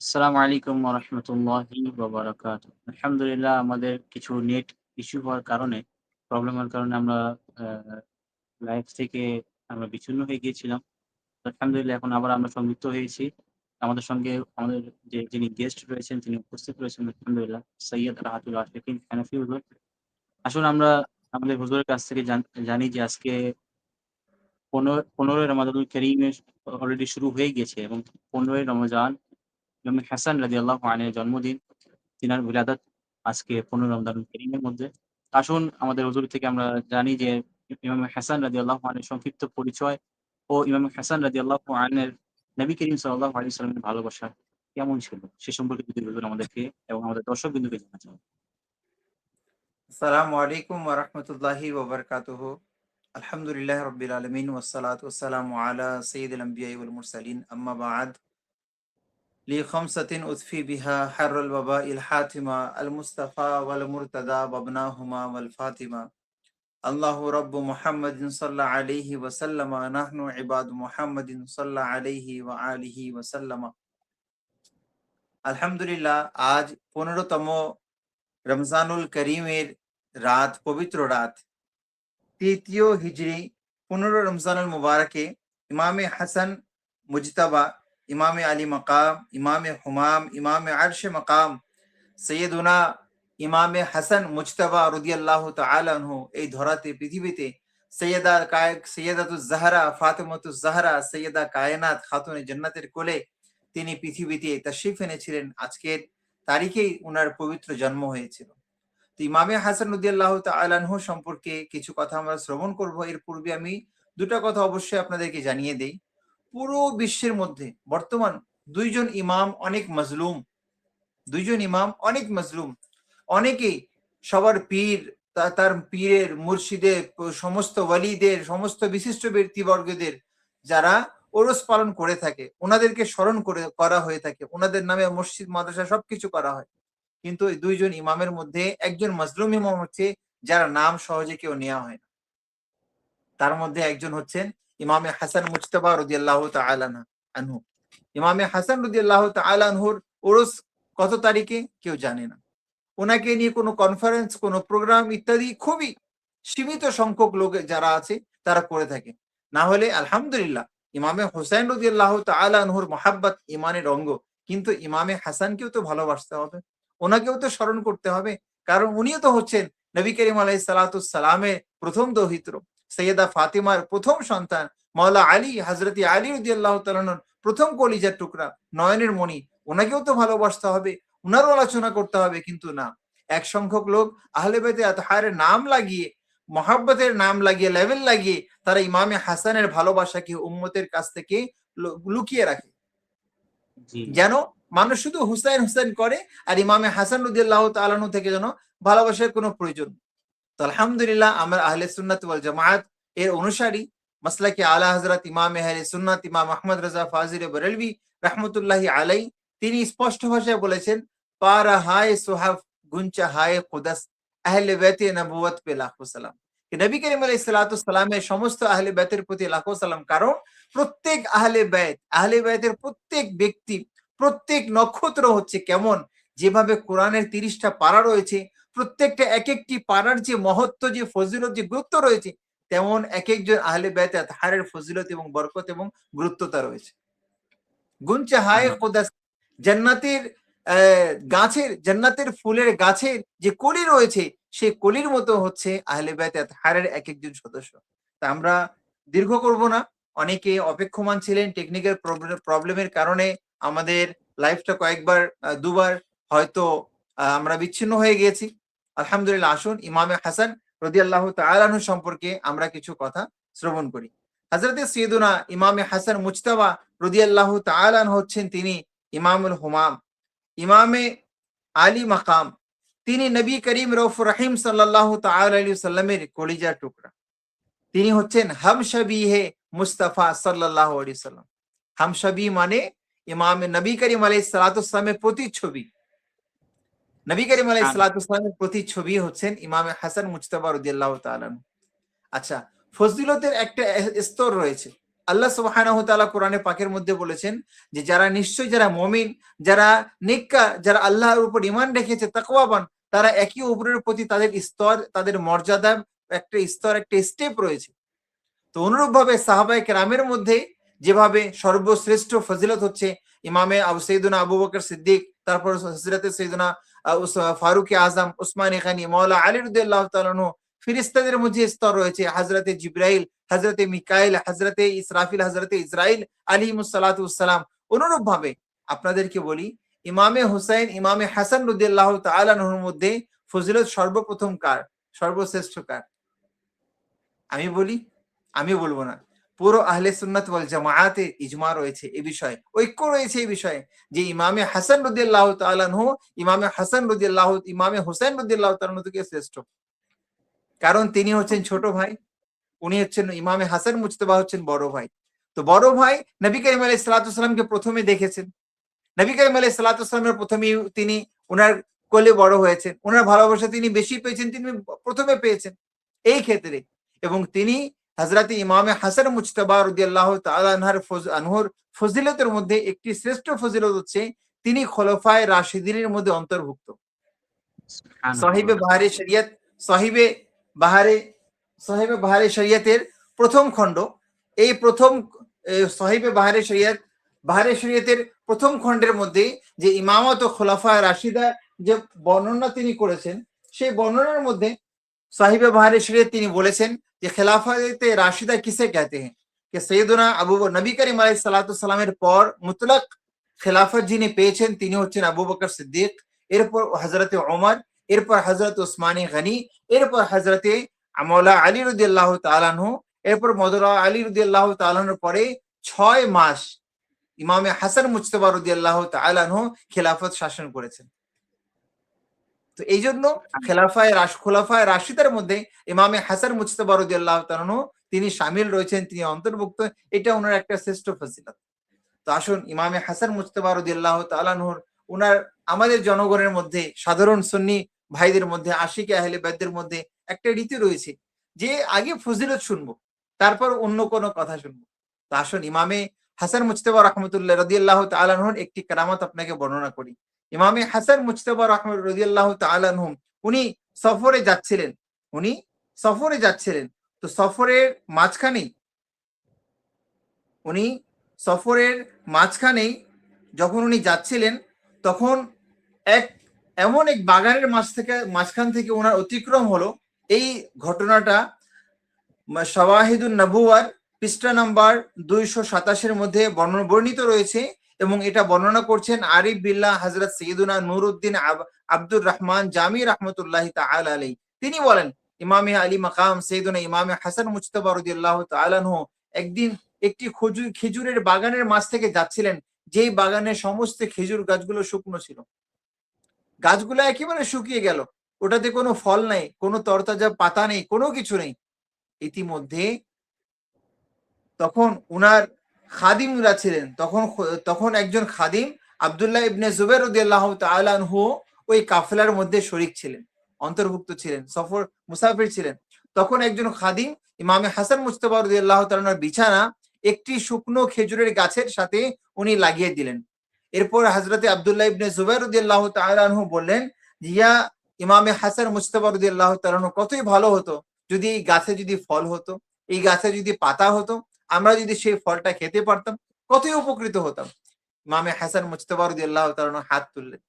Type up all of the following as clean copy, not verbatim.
আসসালামু আলাইকুম ওয়া রাহমাতুল্লাহি ওয়া বারাকাতুহু। আলহামদুলিল্লাহ আমাদের কিছু নেট ইস্যু হওয়ার কারণে, প্রবলেমের কারণে আমরা আ লাইভ থেকে বিচ্ছিন্ন হয়ে গিয়েছিলাম। তো আলহামদুলিল্লাহ এখন আবার আমরা সংযুক্ত হয়েছি। আমাদের সঙ্গে আমাদের যিনি গেস্ট রয়েছেন তিনি উপস্থিত রয়েছেন আলহামদুলিল্লাহ। সৈয়দ রাহাতুল আশিকিন হানাফি হুজুর। আসুন আমরা আমাদের হুজুরের কাছ থেকে জানি যে আজকে ১৫ই রমাদানুল কারীমের অলরেডি শুরু হয়ে গেছে এবং ১৫ই রমজান ইমাম হাসান রাদিয়াল্লাহু আনহু-এর জন্মদিন। তিনার উলাদাত আজকে ১৫ রমজানুল কারীমের মধ্যে। আসুন আমাদের হুজুর থেকে আমরা জানি যে ইমাম হাসান রাদিয়াল্লাহু আনহু-এর সংক্ষিপ্ত পরিচয় ও ইমাম হাসান রাদিয়াল্লাহু আনহু-এর নবী করিম সাল্লাল্লাহু আলাইহি ওয়াসাল্লামের ভালোবাসা কেমন ছিল? সে সম্পর্কে যদি হুজুর আমাদেরকে এবং আমাদের দর্শকবৃন্দকে জানাতেন। আসসালামু আলাইকুম ওয়া রাহমাতুল্লাহি ওয়া বারাকাতুহু। আলহামদুলিল্লাহি রাব্বিল আলামিন ওয়াসসালাতু ওয়াসসালামু আলা সাইয়্যিদিল আমবিয়াই ওয়াল মুরসালিন। আম্মা বা'দ। লি খামসাতিন উযফি বিহা হাররুল ওয়াবাইল হাতিমা আল মুস্তাফা ওয়াল মুরতাদা ওয়াবনাহুমা ওয়াল ফাতিমা। আল্লাহু রাব্বু মুহাম্মাদিন সাল্লাল্লাহু আলাইহি ওয়া সাল্লামা নাহনু ইবাদু মুহাম্মাদিন সাল্লাল্লাহু আলাইহি ওয়া আলিহি ওয়া সাল্লামা। আলহামদুলিল্লাহ, আজ 15তম রমজানুল করিমের রাত, পবিত্র রাত, তৃতীয় হিজরি 15 রমজানুল মুবারকে ইমামে হাসান মুজতাবা, ইমামে আলী মাকাম, ইমামে হুমাম, ইমামে আরশে মাকাম সৈয়দুনা ইমামে হাসান মুজতাবা রাদিয়াল্লাহু তাআলা আনহু এই ধরাতে, পৃথিবীতে সৈয়দাতুজ জাহরা ফাতেমাতুজ জাহরা সৈয়দা কায়নাত খাতুনে জান্নাতের কোলে তিনি পৃথিবীতে তাশরিফ এনেছিলেন। আজকের তারিখেই উনার পবিত্র জন্ম হয়েছিল। তো ইমামে হাসান রাদিয়াল্লাহু তাআলা আনহু সম্পর্কে কিছু কথা আমরা শ্রবণ করব। এর পূর্বে আমি দুটা কথা অবশ্যই আপনাদেরকে জানিয়ে দেই। পুরো বিশ্বের মধ্যে বর্তমান দুইজন ইমাম অনেক মজলুম, অনেকেই সবার পীর, তার পীরের, মুর্শিদের, সমস্ত ওয়ালিদের, সমস্ত বিশিষ্ট ব্যক্তিবর্গদের যারা ওরস পালন করে থাকে, ওনাদেরকে স্মরণ করা হয়ে থাকে, ওনাদের নামে মসজিদ মাদ্রাসা সবকিছু করা হয়। কিন্তু এই দুইজন ইমামের মধ্যে একজন মজলুম ইমাম হচ্ছে যারা নাম সহজে কেউ নেওয়া হয় না। তার মধ্যে একজন হচ্ছেন ইমামে হাসান মুজতাবা রাদিয়াল্লাহু তাআলা আনহু। ইমামে হাসান রাদিয়াল্লাহু তাআলা আনহুর ওরস কত তারিখে কেউ জানে না। ওনাকে নিয়ে কোনো কনফারেন্স, কোনো প্রোগ্রাম ইত্যাদি খুবই সীমিত সংখ্যক লোক যারা আছে তারা করে থাকে। না হলে আলহামদুলিল্লাহ ইমামে হোসেন রাদিয়াল্লাহু তাআলা আনহুর মহাব্বত ইমানের অঙ্গ, কিন্তু ইমামে হাসানকেও তো ভালোবাসতে হবে, ওনাকেও তো স্মরণ করতে হবে, কারণ উনিও তো হচ্ছেন নবী করিম আলাইহিস সালাতুস সালামের প্রথম দৌহিত্র, সৈয়দা ফাতিমার প্রথম সন্তান, মাওলা আলী, হযরত আলী রাদিয়াল্লাহু তাআলা আনহুর প্রথম কলিজার টুকরা, নয়নের মণি, ওনাকেও তো ভালোবাসতে হবে, উনারও আলোচনা করতে হবে। কিন্তু না, এক সংখ্যক লোক আহলে বাইতে আতহারের নাম লাগিয়ে, মহাব্বতের নাম লাগিয়ে, লেভেল লাগিয়ে তারা ইমামে হাসানের ভালোবাসাকে উম্মতের কাছ থেকে লুকিয়ে রাখে, জি, যেন মানুষ শুধু হুসাইন হুসাইন করে আর ইমামে হাসান রাদিয়াল্লাহু তাআলা আনহু থেকে যেন ভালোবাসার কোনো প্রয়োজন। তো আলহামদুলিল্লাহ আমরা আহলে সুন্নাত ওয়াল জামায়াত এর অনুসারী, মাসলাকে আলা হযরত ইমাম আহলে সুন্নাত ইমাম আহমদ রাজা ফাজিল বরেলভী রাহমাতুল্লাহি আলাই, তিনি স্পষ্ট ভাষায় বলেছেন, পারা হায় সুহাফ গুঞ্চা হায় কুদস আহলে বাইতে নবুয়ত পে লাখো সালাম। নবী করিম আলাইহিস সালাতুস সালামের সমস্ত আহলে বাইতের প্রতি লাখো সালাম, কারণ প্রত্যেক আহলে বাইতের প্রত্যেক ব্যক্তি, প্রত্যেক নক্ষত্র হচ্ছে কেমন, যেভাবে কোরআনের 30টা পারা রয়েছে, প্রত্যেকটা এক একটি পাড়ার যে মহত্ব, যে ফজিলত, যে গুরুত্ব রয়েছে, তেমন এক একজন আহলে বাইত আতহারের ফজিলত এবং বরকত এবং গুরুত্বতা রয়েছে। গুনচা হায় কুদাস, জান্নাতের গাছের, জান্নাতের ফুলের গাছের যে কলি রয়েছে, সেই কলির মতো হচ্ছে আহলে বাইত আতহারের এক একজন সদস্য। তা আমরা দীর্ঘ করব না, অনেকে অপেক্ষমান ছিলেন, টেকনিক্যাল প্রবলেমের কারণে আমাদের লাইফটা কয়েকবার, দুবার হয়তো আমরা বিচ্ছিন্ন হয়ে গিয়েছি। আলহামদুলিল্লাহ, আসুন ইমামে হাসান রাদিয়াল্লাহু তাআলা আনহু সম্পর্কে আমরা কিছু কথা শ্রবণ করি। হযরতে সৈয়দুনা ইমামে হাসান মুজতাবা রাদিয়াল্লাহু তাআলা আনহু হচ্ছেন তিনি ইমামুল হুমাম, ইমামে আলী মাকাম। তিনি নবী করিম রউফুর রহিম সাল্লাল্লাহু তাআলা আলাইহি ওয়াসাল্লামের কলিজার টুকরা। তিনি হচ্ছেন হামশাবিহে মুস্তাফা সাল্লাল্লাহু আলাইহি ওয়াসাল্লাম। হামশাবি মানে ইমাম নবী করিম আলাইহিস সালাতু ওয়াসসালামের প্রতিচ্ছবি। নবী করিম আলাইহিস সালাতু ওয়াসসালামের প্রতিচ্ছবি হচ্ছেন ইমামে হাসান মুজতাবা রাদিয়াল্লাহু তাআলা। আচ্ছা, ফজিলতের একটা স্তর রয়েছে। আল্লাহ সুবহানাহু ওয়া তাআলা কোরআনে পাকের মধ্যে বলেছেন যে যারা নিশ্চয়ই যারা মুমিন, যারা নেককার, যারা আল্লাহর উপর ঈমান রেখেছে, তাকওয়াবান, তারা একে অপরের প্রতি তাদের স্তর, তাদের মর্যাদা, একটা স্তর, একটা স্টেপ রয়েছে। তো অনুরূপভাবে সাহাবায়ে কেরামের মধ্যে যেভাবে সর্বশ্রেষ্ঠ ফজিলত হচ্ছে ইমামে সৈয়দনা আবু বকর সিদ্দিক, তারপর হযরতে সৈয়দনা ফারুক আজম, উসমান গনি, মাওলা আলী রাদিয়াল্লাহু তাআলা আনহু। ফেরেশতাদের মধ্যে স্তর রয়েছে হযরতে জিবরাইল, হযরতে মিকাইল, হযরতে ইসরাফিল, হযরতে ইসরাইল আলাইহিমুস সালাতু ওয়াস সালাম। অনুরূপভাবে আপনাদেরকে বলি, ইমামে হুসাইন, ইমামে হাসান রাদিয়াল্লাহু তাআলা আনহুর মধ্যে ফজিলত সর্বপ্রথম কার, সর্বশ্রেষ্ঠ কার? আমি বলি? আমি বলবো না, পুরো আহলে সুন্নাত ওয়াল জামাআতে ইজমা রয়েছে এই বিষয়ে, ঐক্য রয়েছে এই বিষয়ে যে ইমামে হাসান রাদিয়াল্লাহু তাআলা আনহু, ইমামে হুসাইন রাদিয়াল্লাহু তাআলা আনহু থেকে শ্রেষ্ঠ। কারণ তিনি হচ্ছেন ছোট ভাই, উনি হচ্ছেন ইমামে হাসান মুজতবা হচ্ছেন বড় ভাই। তো বড় ভাই নবী করিম আলাইহিস সালাতু ওয়াস সালামকে প্রথমে দেখেছেন, নবী করিম আলাইহিস সালাতু ওয়াস সালামের প্রথমেই তিনি ওনার কোলে বড় হয়েছেন, ওনার ভালোবাসা তিনি বেশি পেয়েছেন, তিনি প্রথমে পেয়েছেন এই ক্ষেত্রে। এবং তিনি হযরত ইমামে হাসান মুজতবা রাদিয়াল্লাহু তাআলা আনহুর ফজিলতের মধ্যে একটি শ্রেষ্ঠ ফজিলত হচ্ছে তিনি খোলাফায়ে রাশিদিনের মধ্যে অন্তর্ভুক্ত। সাহিবে সুবহানাল্লাহ। বাহারে শরিয়ত, সাহিবে বাহারে সাহিবে বাহারে শরিয়তের প্রথম খণ্ড, এই প্রথম সাহিবে বাহারে শরিয়তের প্রথম খণ্ডের মধ্যে যে ইমামত ও খোলাফায়ে রাশিদা যে বর্ণনা তিনি করেছেন, সেই বর্ণনার মধ্যে সাহিবে বাহারে শরিয়ত তিনি বলেছেন যে খেলাফতে রাশিদা কিসে कहते हैं कि সৈয়দনা নবী করিম আলাইহিস সালাতু ওয়াস সালামের পর মুতলাক খেলাফত যিনি পেয়েছেন তিনি হচ্ছেন আবু বকর সিদ্দিক, এরপর হযরতে ওমর, এরপর হযরত উসমানী গনি, এরপর হযরতে মাওলা আলী রাদিয়াল্লাহু তাআলা আনহু, এরপর মাওলা আলী রাদিয়াল্লাহু তাআলা আনহুর পরে 6 মাস ইমামে হাসান মুজতবা রাদিয়াল্লাহু তাআলা আনহু খেলাফত শাসন করেছেন। তো এই জন্য খোলাফায়ে রাশিদার মধ্যে ইমামে হাসান মুজতবা রাদিয়াল্লাহু তাআলা আনহু তিনি শামিল রয়েছেন, তিনি অন্তর্ভুক্ত, এটা ওনার একটা শ্রেষ্ঠ ফজিলত। তো আসুন ইমামে হাসান মুজতবা রাদিয়াল্লাহু তাআলা আনহুর ওনার আমাদের জনগণের মধ্যে, সাধারণ সুন্নি ভাইদের মধ্যে, আশিকে আহলে বাইতের মধ্যে একটা রীতি রয়েছে যে আগে ফজিলত শুনবো, তারপর অন্য কোনো কথা শুনবো। তো আসুন ইমামে হাসান মুজতবা রাহমাতুল্লাহ রাদিয়াল্লাহু তাআলা আনহুর একটি কারামাত আপনাকে বর্ণনা করি। ইমামে হাসান মুজতবা রাদিয়াল্লাহু তাআলা আনহু উনি সফরে যাচ্ছিলেন, উনি সফরে যাচ্ছিলেন। তো সফরের মাঝখানেই যখন উনি যাচ্ছিলেন, তখন এমন এক বাগানের মাঝখান থেকে ওনার অতিক্রম হলো। এই ঘটনাটা শাওয়াহিদুন নবুওয়ার পৃষ্ঠা নাম্বার 227 মধ্যে বর্ণিত রয়েছে এবং এটা বর্ণনা করছেন আরিফ বিল্লাহ হযরত সৈয়দুনা নূরউদ্দিন আব্দুর রহমান জামি রাহমাতুল্লাহি তাআলা আলাইহি। তিনি বলেন ইমামে আলী মাকাম সৈয়দুনা ইমামে হাসান মুজতবা রাদিয়াল্লাহু তাআলা আনহু একদিন একটি খেজুরের বাগানের মাঝ থেকে যাচ্ছিলেন, যেই বাগানের সমস্ত খেজুর গাছগুলো শুকনো ছিল, গাছগুলো একেবারে শুকিয়ে গেল, ওটাতে কোনো ফল নেই, কোনো তরতাজা পাতা নেই, কোনো কিছু নেই। ইতিমধ্যে তখন উনার খাদিমরা ছিলেন, তখন একজন খাদিম আব্দুল্লাহ ইবনে জুবাইর রাদিয়াল্লাহু তাআলা আনহু ওই কাফেলার মধ্যে শরীক ছিলেন, অন্তর্ভুক্ত ছিলেন, সফর মুসাফির ছিলেন। তখন একজন খাদিম ইমামে হাসান মুজতবা রাদিয়াল্লাহু তাআলা আনহুর বিছানা একটি শুকনো খেজুরের গাছের সাথে উনি লাগিয়ে দিলেন। এরপর হযরতে আব্দুল্লাহ ইবনে জুবাইর রাদিয়াল্লাহু তাআলা আনহু বললেন, ইয়া ইমামে হাসান মুজতবা রাদিয়াল্লাহু তাআলা আনহু, কতই ভালো হতো যদি এই গাছে যদি ফল হতো, এই গাছে যদি পাতা হতো, আমরা যদি সেই ফলটা খেতে পারতাম, কতই উপকৃত হতাম। ইমামে হাসান মুজতবা রাদিয়াল্লাহু তাআলা আনহু হাত তুললেন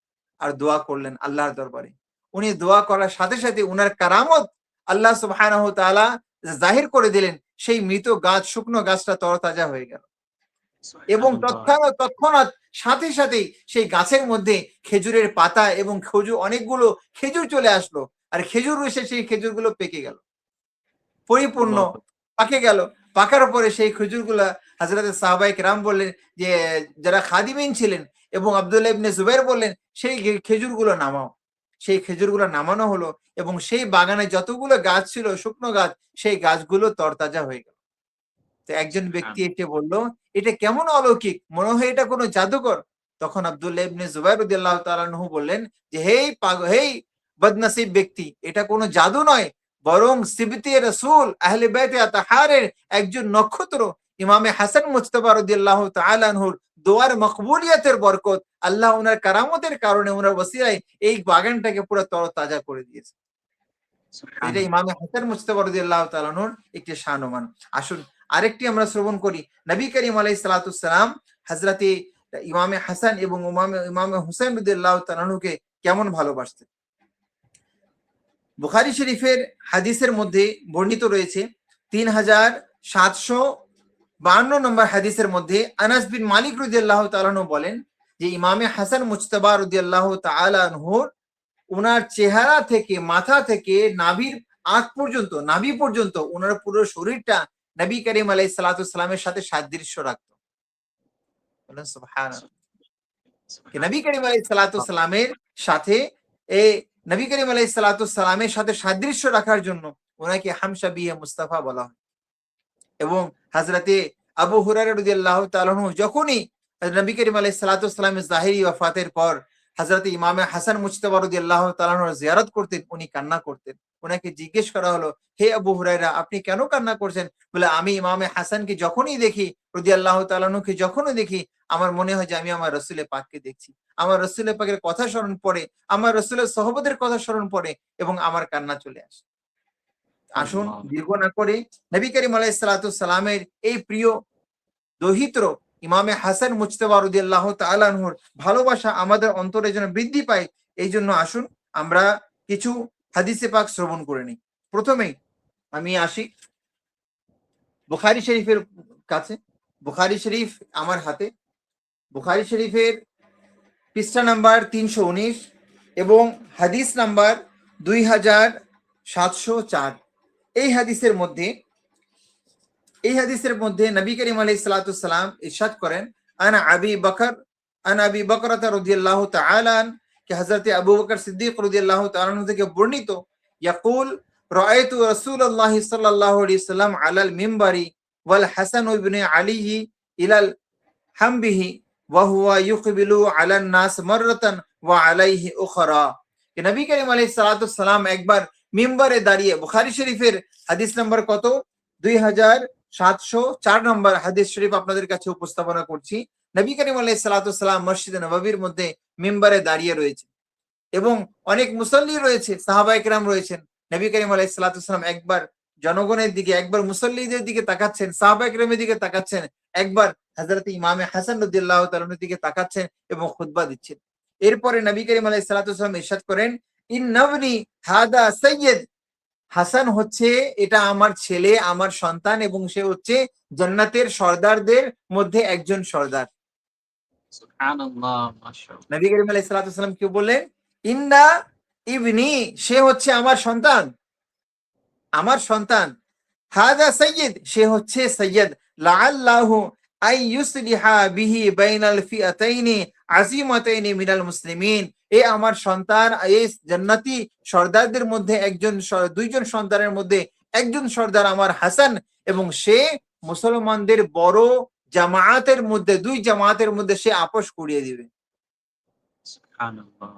আর দোয়া করলেন আল্লাহর দরবারে। উনি দোয়া করার সাথে সাথে উনার কারামত আল্লাহ সুবহানাহু ওয়া তাআলা জাহির করে দিলেন, সেই মৃত গাছ, শুকনো গাছটা তরতাজা হয়ে গেল এবং তৎক্ষণাৎ সাথে সাথেই সেই গাছের মধ্যে খেজুরের পাতা এবং অনেকগুলো খেজুর চলে আসলো, আর খেজুর এসে সেই খেজুরগুলো পেকে গেল, পরিপূর্ণ পাকে গেল। পাকার পরে সেই খেজুরগুলা হযরতে সাহাবায়ে কেরাম বললেন যে যারা খাদিমিন ছিলেন এবং আব্দুল্লাহ ইবনে জুবাইর বললেন সেই খেজুরগুলো নামাও। সেই খেজুরগুলো নামানো হলো এবং সেই বাগানে যতগুলো গাছ ছিল শুকনো গাছ, সেই গাছগুলো তরতাজা হয়ে গেল। তো একজন ব্যক্তি এসে বলল, এটা কেমন অলৌকিক, মনে হয় এটা কোনো জাদুকর। তখন আব্দুল্লাহ ইবনে জুবাইর রাদিয়াল্লাহু তাআলা আনহু বললেন যে হেই বদনসিব ব্যক্তি, এটা কোনো জাদু নয়, বরং সিবতে রাসূল আহলে বাইতে আতাহারের একজন নক্ষত্র ইমামে হাসান মুজতবা রাদিয়াল্লাহু তাআলা আনহুর দোয়ার মকবুলিয়তের বরকত, আল্লাহ ওনার কারামতের কারণে, ওনার ওসিলায় এই বাগানটাকে পুরো তরতাজা করে দিয়েছে। এটা সুবহানাল্লাহ। ইমামে হাসান মুজতবা রাদিয়াল্লাহু তাআলা আনহুর একটি শান ও মান। আসুন আরেকটি আমরা শ্রবণ করি, নবী করিম আলাইহিস সালাতু সালাম হযরতে ইমামে হাসান এবং ইমামে হুসাইন রাদিয়াল্লাহু তাআলা আনহুকে কেমন ভালোবাসতেন। বুখারী শরীফের হাদিসের মধ্যে বর্ণিত রয়েছে 3752 নম্বর হাদিসের মধ্যে আনাস বিন মালিক রাদিয়াল্লাহু তাআলা আনহু বলেন যে ইমামে হাসান মুজতবা রাদিয়াল্লাহু তাআলা আনহুর ওনার চেহারা থেকে, মাথা থেকে নাভির আগ পর্যন্ত, নাভি পর্যন্ত ওনার পুরো শরীরটা নবী করিম আলাইহিস সালাতু সালামের সাথে সাদৃশ্য রাখতো। বলেন সুবহানাল্লাহ। নবী করিম আলাইহিস সালাতু সালামের সাথে নবী করিম আলাইহিস সালাতু সালামের সাথে সাদৃশ্য রাখার জন্য ওনাকে হামশা বিয়ে মুস্তাফা বলা হয়। এবং হযরতে আবু হুরায়রা রাদিয়াল্লাহু তাআলা আনহু যখনই নবী করিম আলাইহিস সালাতু সালামের জাহিরি ওয়াফাতের পর হযরতে ইমামে হাসান মুজতবা রাদিয়াল্লাহু তাআলা আনহুর জিয়ারত করতেন, উনি কান্না করতেন। ওনাকে জিজ্ঞেস করা হলো, হে আবু হুরায়রা, আপনি কেন কান্না করছেন? বলে, আমি ইমামে হাসানকে যখনই দেখি রাদিয়াল্লাহু তাআলা আনহুকে যখনই দেখি, আমার মনে হয় যে আমি আমার রাসূলের পাককে দেখছি। আমার রাসূলের পাকের কথা স্মরণ পড়ে, আমার রাসূলের সাহাবাদের কথা স্মরণ পড়ে এবং আমার কান্না চলে আসে। আসুন আল্লাহ। দীর্ঘ না করে নবী করিম আলাইহিস সালাতু সালামের এই প্রিয় দহিত্র ইমামে হাসান মুজতবা রাদিয়াল্লাহু তাআলা আনহুর ভালোবাসা আমাদের অন্তরে যেন বৃদ্ধি পায়, এই জন্য আসুন আমরা কিছু হাদিসে পাক শ্রবণ করে নিই। প্রথমেই আমি আসি বুখারী শরীফের কাছে। বুখারী শরীফ আমার হাতে। বুখারী শরীফের পৃষ্ঠা নাম্বার 319 এবং হাদিস নাম্বার 2704। এই হাদিসের মধ্যে নবী করিম আলাইহিস সালাতু সালাম ইরশাদ করেন, আনা আবি বকরতা রাদিয়াল্লাহু তাআলা কে হযরতে আবু বকর সিদ্দিক রাদিয়াল্লাহু তাআলা থেকে বর্ণিত, ইয়াকুল রাআইতু রাসূলুল্লাহ সাল্লাল্লাহু আলাইহি সাল্লাম আলাল মিম্বারি ওয়াল হাসান ইবনে আলী ইলাল হামবিহি ওয়া হুয়া ইউকবিলু আলান নাস মাররাতান ওয়া আলাইহি উখরা। কে নবী করিম আলাইহিস সালাতু সালাম একবার মিম্বারে দাঁড়িয়ে, বুখারী শরীফের হাদিস নাম্বার কত? 2704 নম্বর হাদিস শরীফ আপনাদের কাছে উপস্থাপনা করছি। নবী করিম আলাইহিস সালাতু সালাম মসজিদে নববীর মধ্যে মিম্বারে দাঁড়িয়ে রয়েছে এবং অনেক মুসল্লি রয়েছে, সাহাবায়ে কেরাম রয়েছেন। নবী করিম আলাইহিস সালাতু সালাম একবার জনগণের দিকে, একবার মুসল্লিদের দিকে তাকাচ্ছেন, সাহাবায়ে কেরামের দিকে তাকাচ্ছেন, একবার হযরত ইমামে হাসান রাদিয়াল্লাহু তাআলার দিকে তাকাচ্ছেন এবং খুতবা দিচ্ছেন। এরপরে নবী করিম আলাইহিস সালাতু সালাম ইরশাদ করেন, ইন্নাবনি হাদা সাইয়্যিদ, হাসান হচ্ছে, এটা আমার ছেলে, আমার সন্তান, এবং সে হচ্ছে জান্নাতের সর্দারদের মধ্যে একজন সর্দার। সুবহানাল্লাহ, মাশাআল্লাহ। নবী করিম আলাইহিস সালাতু সালাম কি বললেন? ইন্না ইবনি, সে হচ্ছে আমার সন্তান, আমার সন্তান। হাদা সাইয়্যিদ, সে হচ্ছে সৈয়দ। লাআল্লাহু আই ইউসলিহা বিহি বাইনাল ফিআতাইনি আযীমাতাইনি মিনাল মুসলিমিন, এ আমার সন্তান, এই জান্নাতি সর্দারদের মধ্যে একজন, দুইজন সর্দারের মধ্যে একজন সর্দার আমার হাসান, এবং সে মুসলমানদের বড় জামায়াতের মধ্যে, দুই জামায়াতের মধ্যে সে আপোষ করিয়ে দিবে। সুবহানাল্লাহ।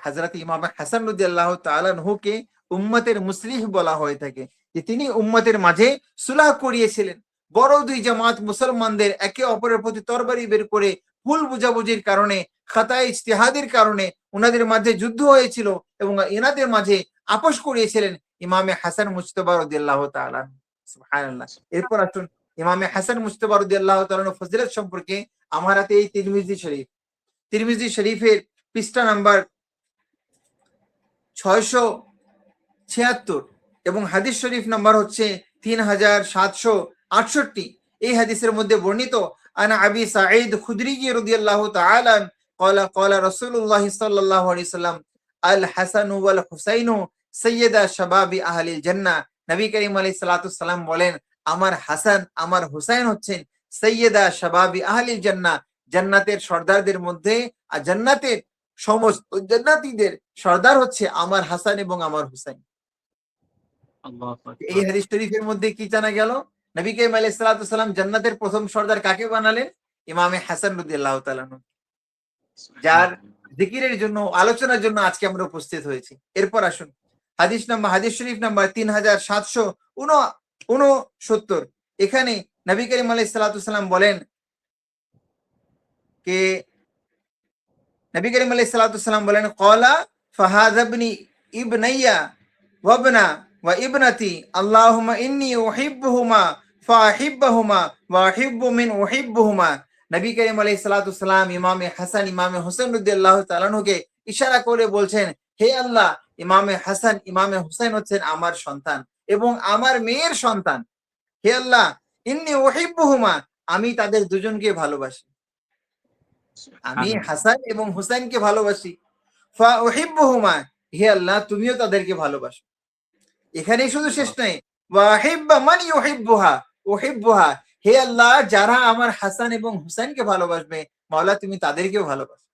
হযরত ইমাম হাসান রাদিয়াল্লাহু তাআলা আনহুকে উম্মতের মুসলিহ বলা হয়ে থাকে, যে তিনি উম্মতের মাঝে সুলহ করিয়েছিলেন। বড় দুই জামাত মুসলমানদের একে অপরের প্রতি তরবারি বের করে ভুল বুঝাবুঝির কারণে, খাতায় ইজতিহাদের কারণে ওনাদের মাঝে যুদ্ধ হয়েছিল এবং এনাদের মাঝে আপোষ করিয়েছিলেন ইমামে হাসান মুজতবা রাদিয়াল্লাহু তাআলা। সুবহানাল্লাহ। এরপর আসুন ইমামে হাসান মুজতবা রাদিয়াল্লাহু তাআলার ফজিলত সম্পর্কে আমার হাতে এই তিরমিজি শরীফের পৃষ্ঠা নাম্বার 676 এবং হাদিস শরীফ নাম্বার হচ্ছে 3768। এই হাদিসের মধ্যে বর্ণিত, আনা আবি সাঈদ খুদরি রাদিয়াল্লাহু তাআলা ক্বালা ক্বালা রাসূলুল্লাহ সাল্লাল্লাহু আলাইহি সাল্লাম আল হাসান ওয়াল হুসাইন সাইয়্যিদা শাবাবি আহলিল জান্নাহ। নবী করিম আলাইহিস সালাতু সালাম বলেন, আমার হাসান, আমার হুসাইন হচ্ছেন সাইয়্যিদা শাবাবি আহলিল জান্নাহ, জান্নাতের সর্দারদের মধ্যে, আর জান্নাতের সমস্ত জান্নাতীদের সর্দার হচ্ছে আমার হাসান এবং আমার হুসাইন। আল্লাহু এই আকবার। হাদিস শরীফের মধ্যে কি জানা গেল? নবী করিম আলাইহিস সালাতু সালাম জান্নাতের প্রথম সর্দার কাকে বানালেন? ইমামে হাসান রাদিয়াল্লাহু তাআলা আনহু, যার সুবহানাল্লাহ। জিকিরের জন্য, আলোচনার জন্য আজকে আমরা উপস্থিত হয়েছি। এরপর আসুন হাদিস শরীফ নাম্বার 3769। এখানে নবী করিম আলাইহিস সালাতু সালাম বলেন কে নবী করিম আলাইহিস সালাতু সালাম বলেন ক্বালা ফাহাযা ইবনি ইবনাইয়া ওয়া ইবনা ওয়া ইবনাতি আল্লাহুম্মা ইন্নী উহিব্বুহুমা ফাহিব্বুহুমা ওয়া উহিব্বু মিন উহিব্বুহুমা। নবী করিম আলাইহিস সালাতু সালাম ইমামে হাসান ইমামে হোসেন রাদিয়াল্লাহু তাআলা আনহুকে ইশারা করে বলছেন, হে আল্লাহ, ইমামে হাসান ইমামে হোসেন হচ্ছেন আমার সন্তান এবং আমার মেয়ের সন্তান। হে আল্লাহ, ইন্নী উহিব্বুহুমা, আমি তাদের দুজনকে ভালোবাসি। আমি সুবহানাল্লাহ। হাসান এবং হুসাইনকে ভালোবাসি। ফা উহিব্বুহুমা, হে আল্লাহ, তুমিও তাদেরকে ভালোবাসো। এখানেই শুধু শেষ নয়, ওয়া উহিব্বা মান ইউহিব্বুহা উহিব্বুহা, হে আল্লাহ, যারা আমার হাসান এবং হুসাইনকে ভালোবাসবে, মাওলা তুমি তাদেরকেও ভালোবাসো।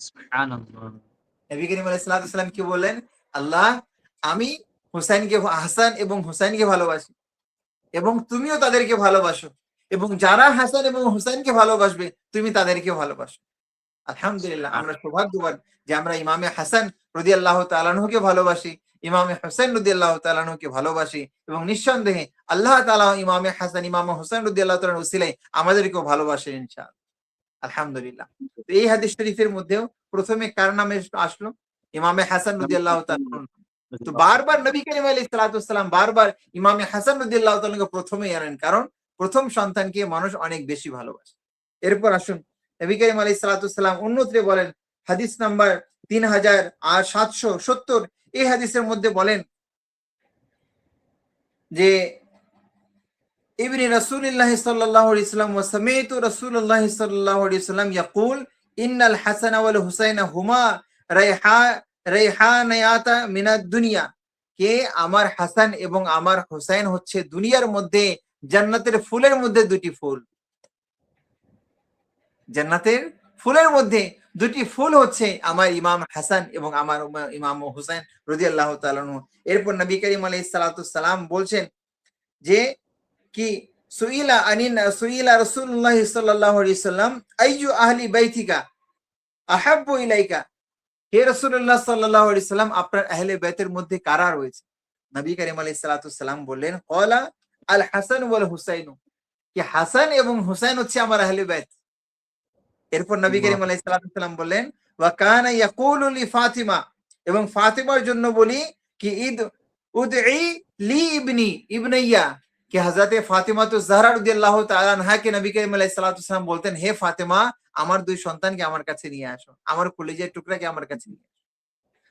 সুবহানাল্লাহ। নবী করিম আলাইহিস সালাতু সালাম কি বললেন? আল্লাহ, আমি হাসান এবং হুসাইনকে ভালোবাসি এবং তুমিও তাদেরকে ভালোবাসো এবং যারা হাসান এবং হুসাইনকে ভালোবাসবে তুমি তাদেরকে ভালোবাসো। আলহামদুলিল্লাহ, আমরা সৌভাগ্যবান যে আমরা ইমামে হাসান রাদিয়াল্লাহু তাআলা আনহুকে ভালোবাসি, ইমামে হুসাইন রাদিয়াল্লাহু তাআলা আনহুকে ভালোবাসি এবং নিঃসন্দেহে আল্লাহ তাআলা ইমামে হাসান ইমামে হুসাইন রাদিয়াল্লাহু তাআলার উসিলায় আমাদেরকেও ভালোবাসেন ইনশাআল্লাহ। আলহামদুলিল্লাহ। তো এই হাদিস শরীফের মধ্যেও প্রথমে কার নামে আসলো? ইমামে হাসান রাদিয়াল্লাহু তাআলা আনহু। তো বারবার নবী করিম আলাইহিস সালাতু ওয়াসসালাম বারবার ইমামে হাসান রাদিয়াল্লাহু তাআলাকে প্রথমেই আনেন, কারণ প্রথম সন্তানকে মানুষ অনেক বেশি ভালোবাসে। এরপর আসুন, নবী করিম আলাইহিস সালাতু ওয়াসসালাম অন্যত্রে বলেন, হাদিস নাম্বার 3770, এই হাদিসের মধ্যে বলেন যে ইবনে রাসূলুল্লাহ সাল্লাল্লাহু আলাইহি ওয়াসাল্লাম ওয়া সামি'তু রাসূলুল্লাহ সাল্লাল্লাহু আলাইহি ওয়াসাল্লাম ইয়াকুল ইন্নাল হাসান ওয়াল হুসাইন হুমা রাইহানায়াতা মিনাদ দুনিয়া, কে আমার হাসান এবং আমার হুসাইন হচ্ছে দুনিয়ার মধ্যে জান্নাতের ফুলের মধ্যে দুটি ফুল। জান্নাতের ফুলের মধ্যে দুটি ফুল হচ্ছে আমার ইমাম হাসান এবং আমার ইমাম হুসাইন রাদিয়াল্লাহু তাআলা আনহু। এরপর নবী করিম আলাইহিস সালাতু সালাম বলছেন যে কি সুইলা রাসূলুল্লাহ সাল্লাল্লাহু আলাইহি ওয়াসাল্লাম আইয়ু আহলি বাইতিকা আহাব্বু ইলাইকা, হে রাসূলুল্লাহ সাল্লাল্লাহু আলাইহি ওয়াসাল্লাম, আপনার আহলে বাইতের মধ্যে কারা রয়েছে? নবী করিম আলাইহিস সালাতু সালাম বললেন, ক্বালা আল হাসান ওয়াল হুসাইন, কি হাসান এবং হুসাইন হচ্ছে আমার আহলে বাইত। এরপর নবী করিম আলাইহিস সালাতু সালাম বললেন, ওয়া কানা ইয়াকুলু লি ফাতিমা, এবং ফাতিমার জন্য বলি কি উদঈ লি ইবনাইয়া, कि हजरत फातिमा तो जहरा রাদিয়াল্লাহু তাআলা আনহা কে নবী করিম আলাইহিস সালাতু সালাম বলতেন, হে ফাতিমা, আমার দুই সন্তানকে আমার কাছে নিয়ে আসো, আমার কলিজার টুকরাকে আমার কাছে নিয়ে আসো।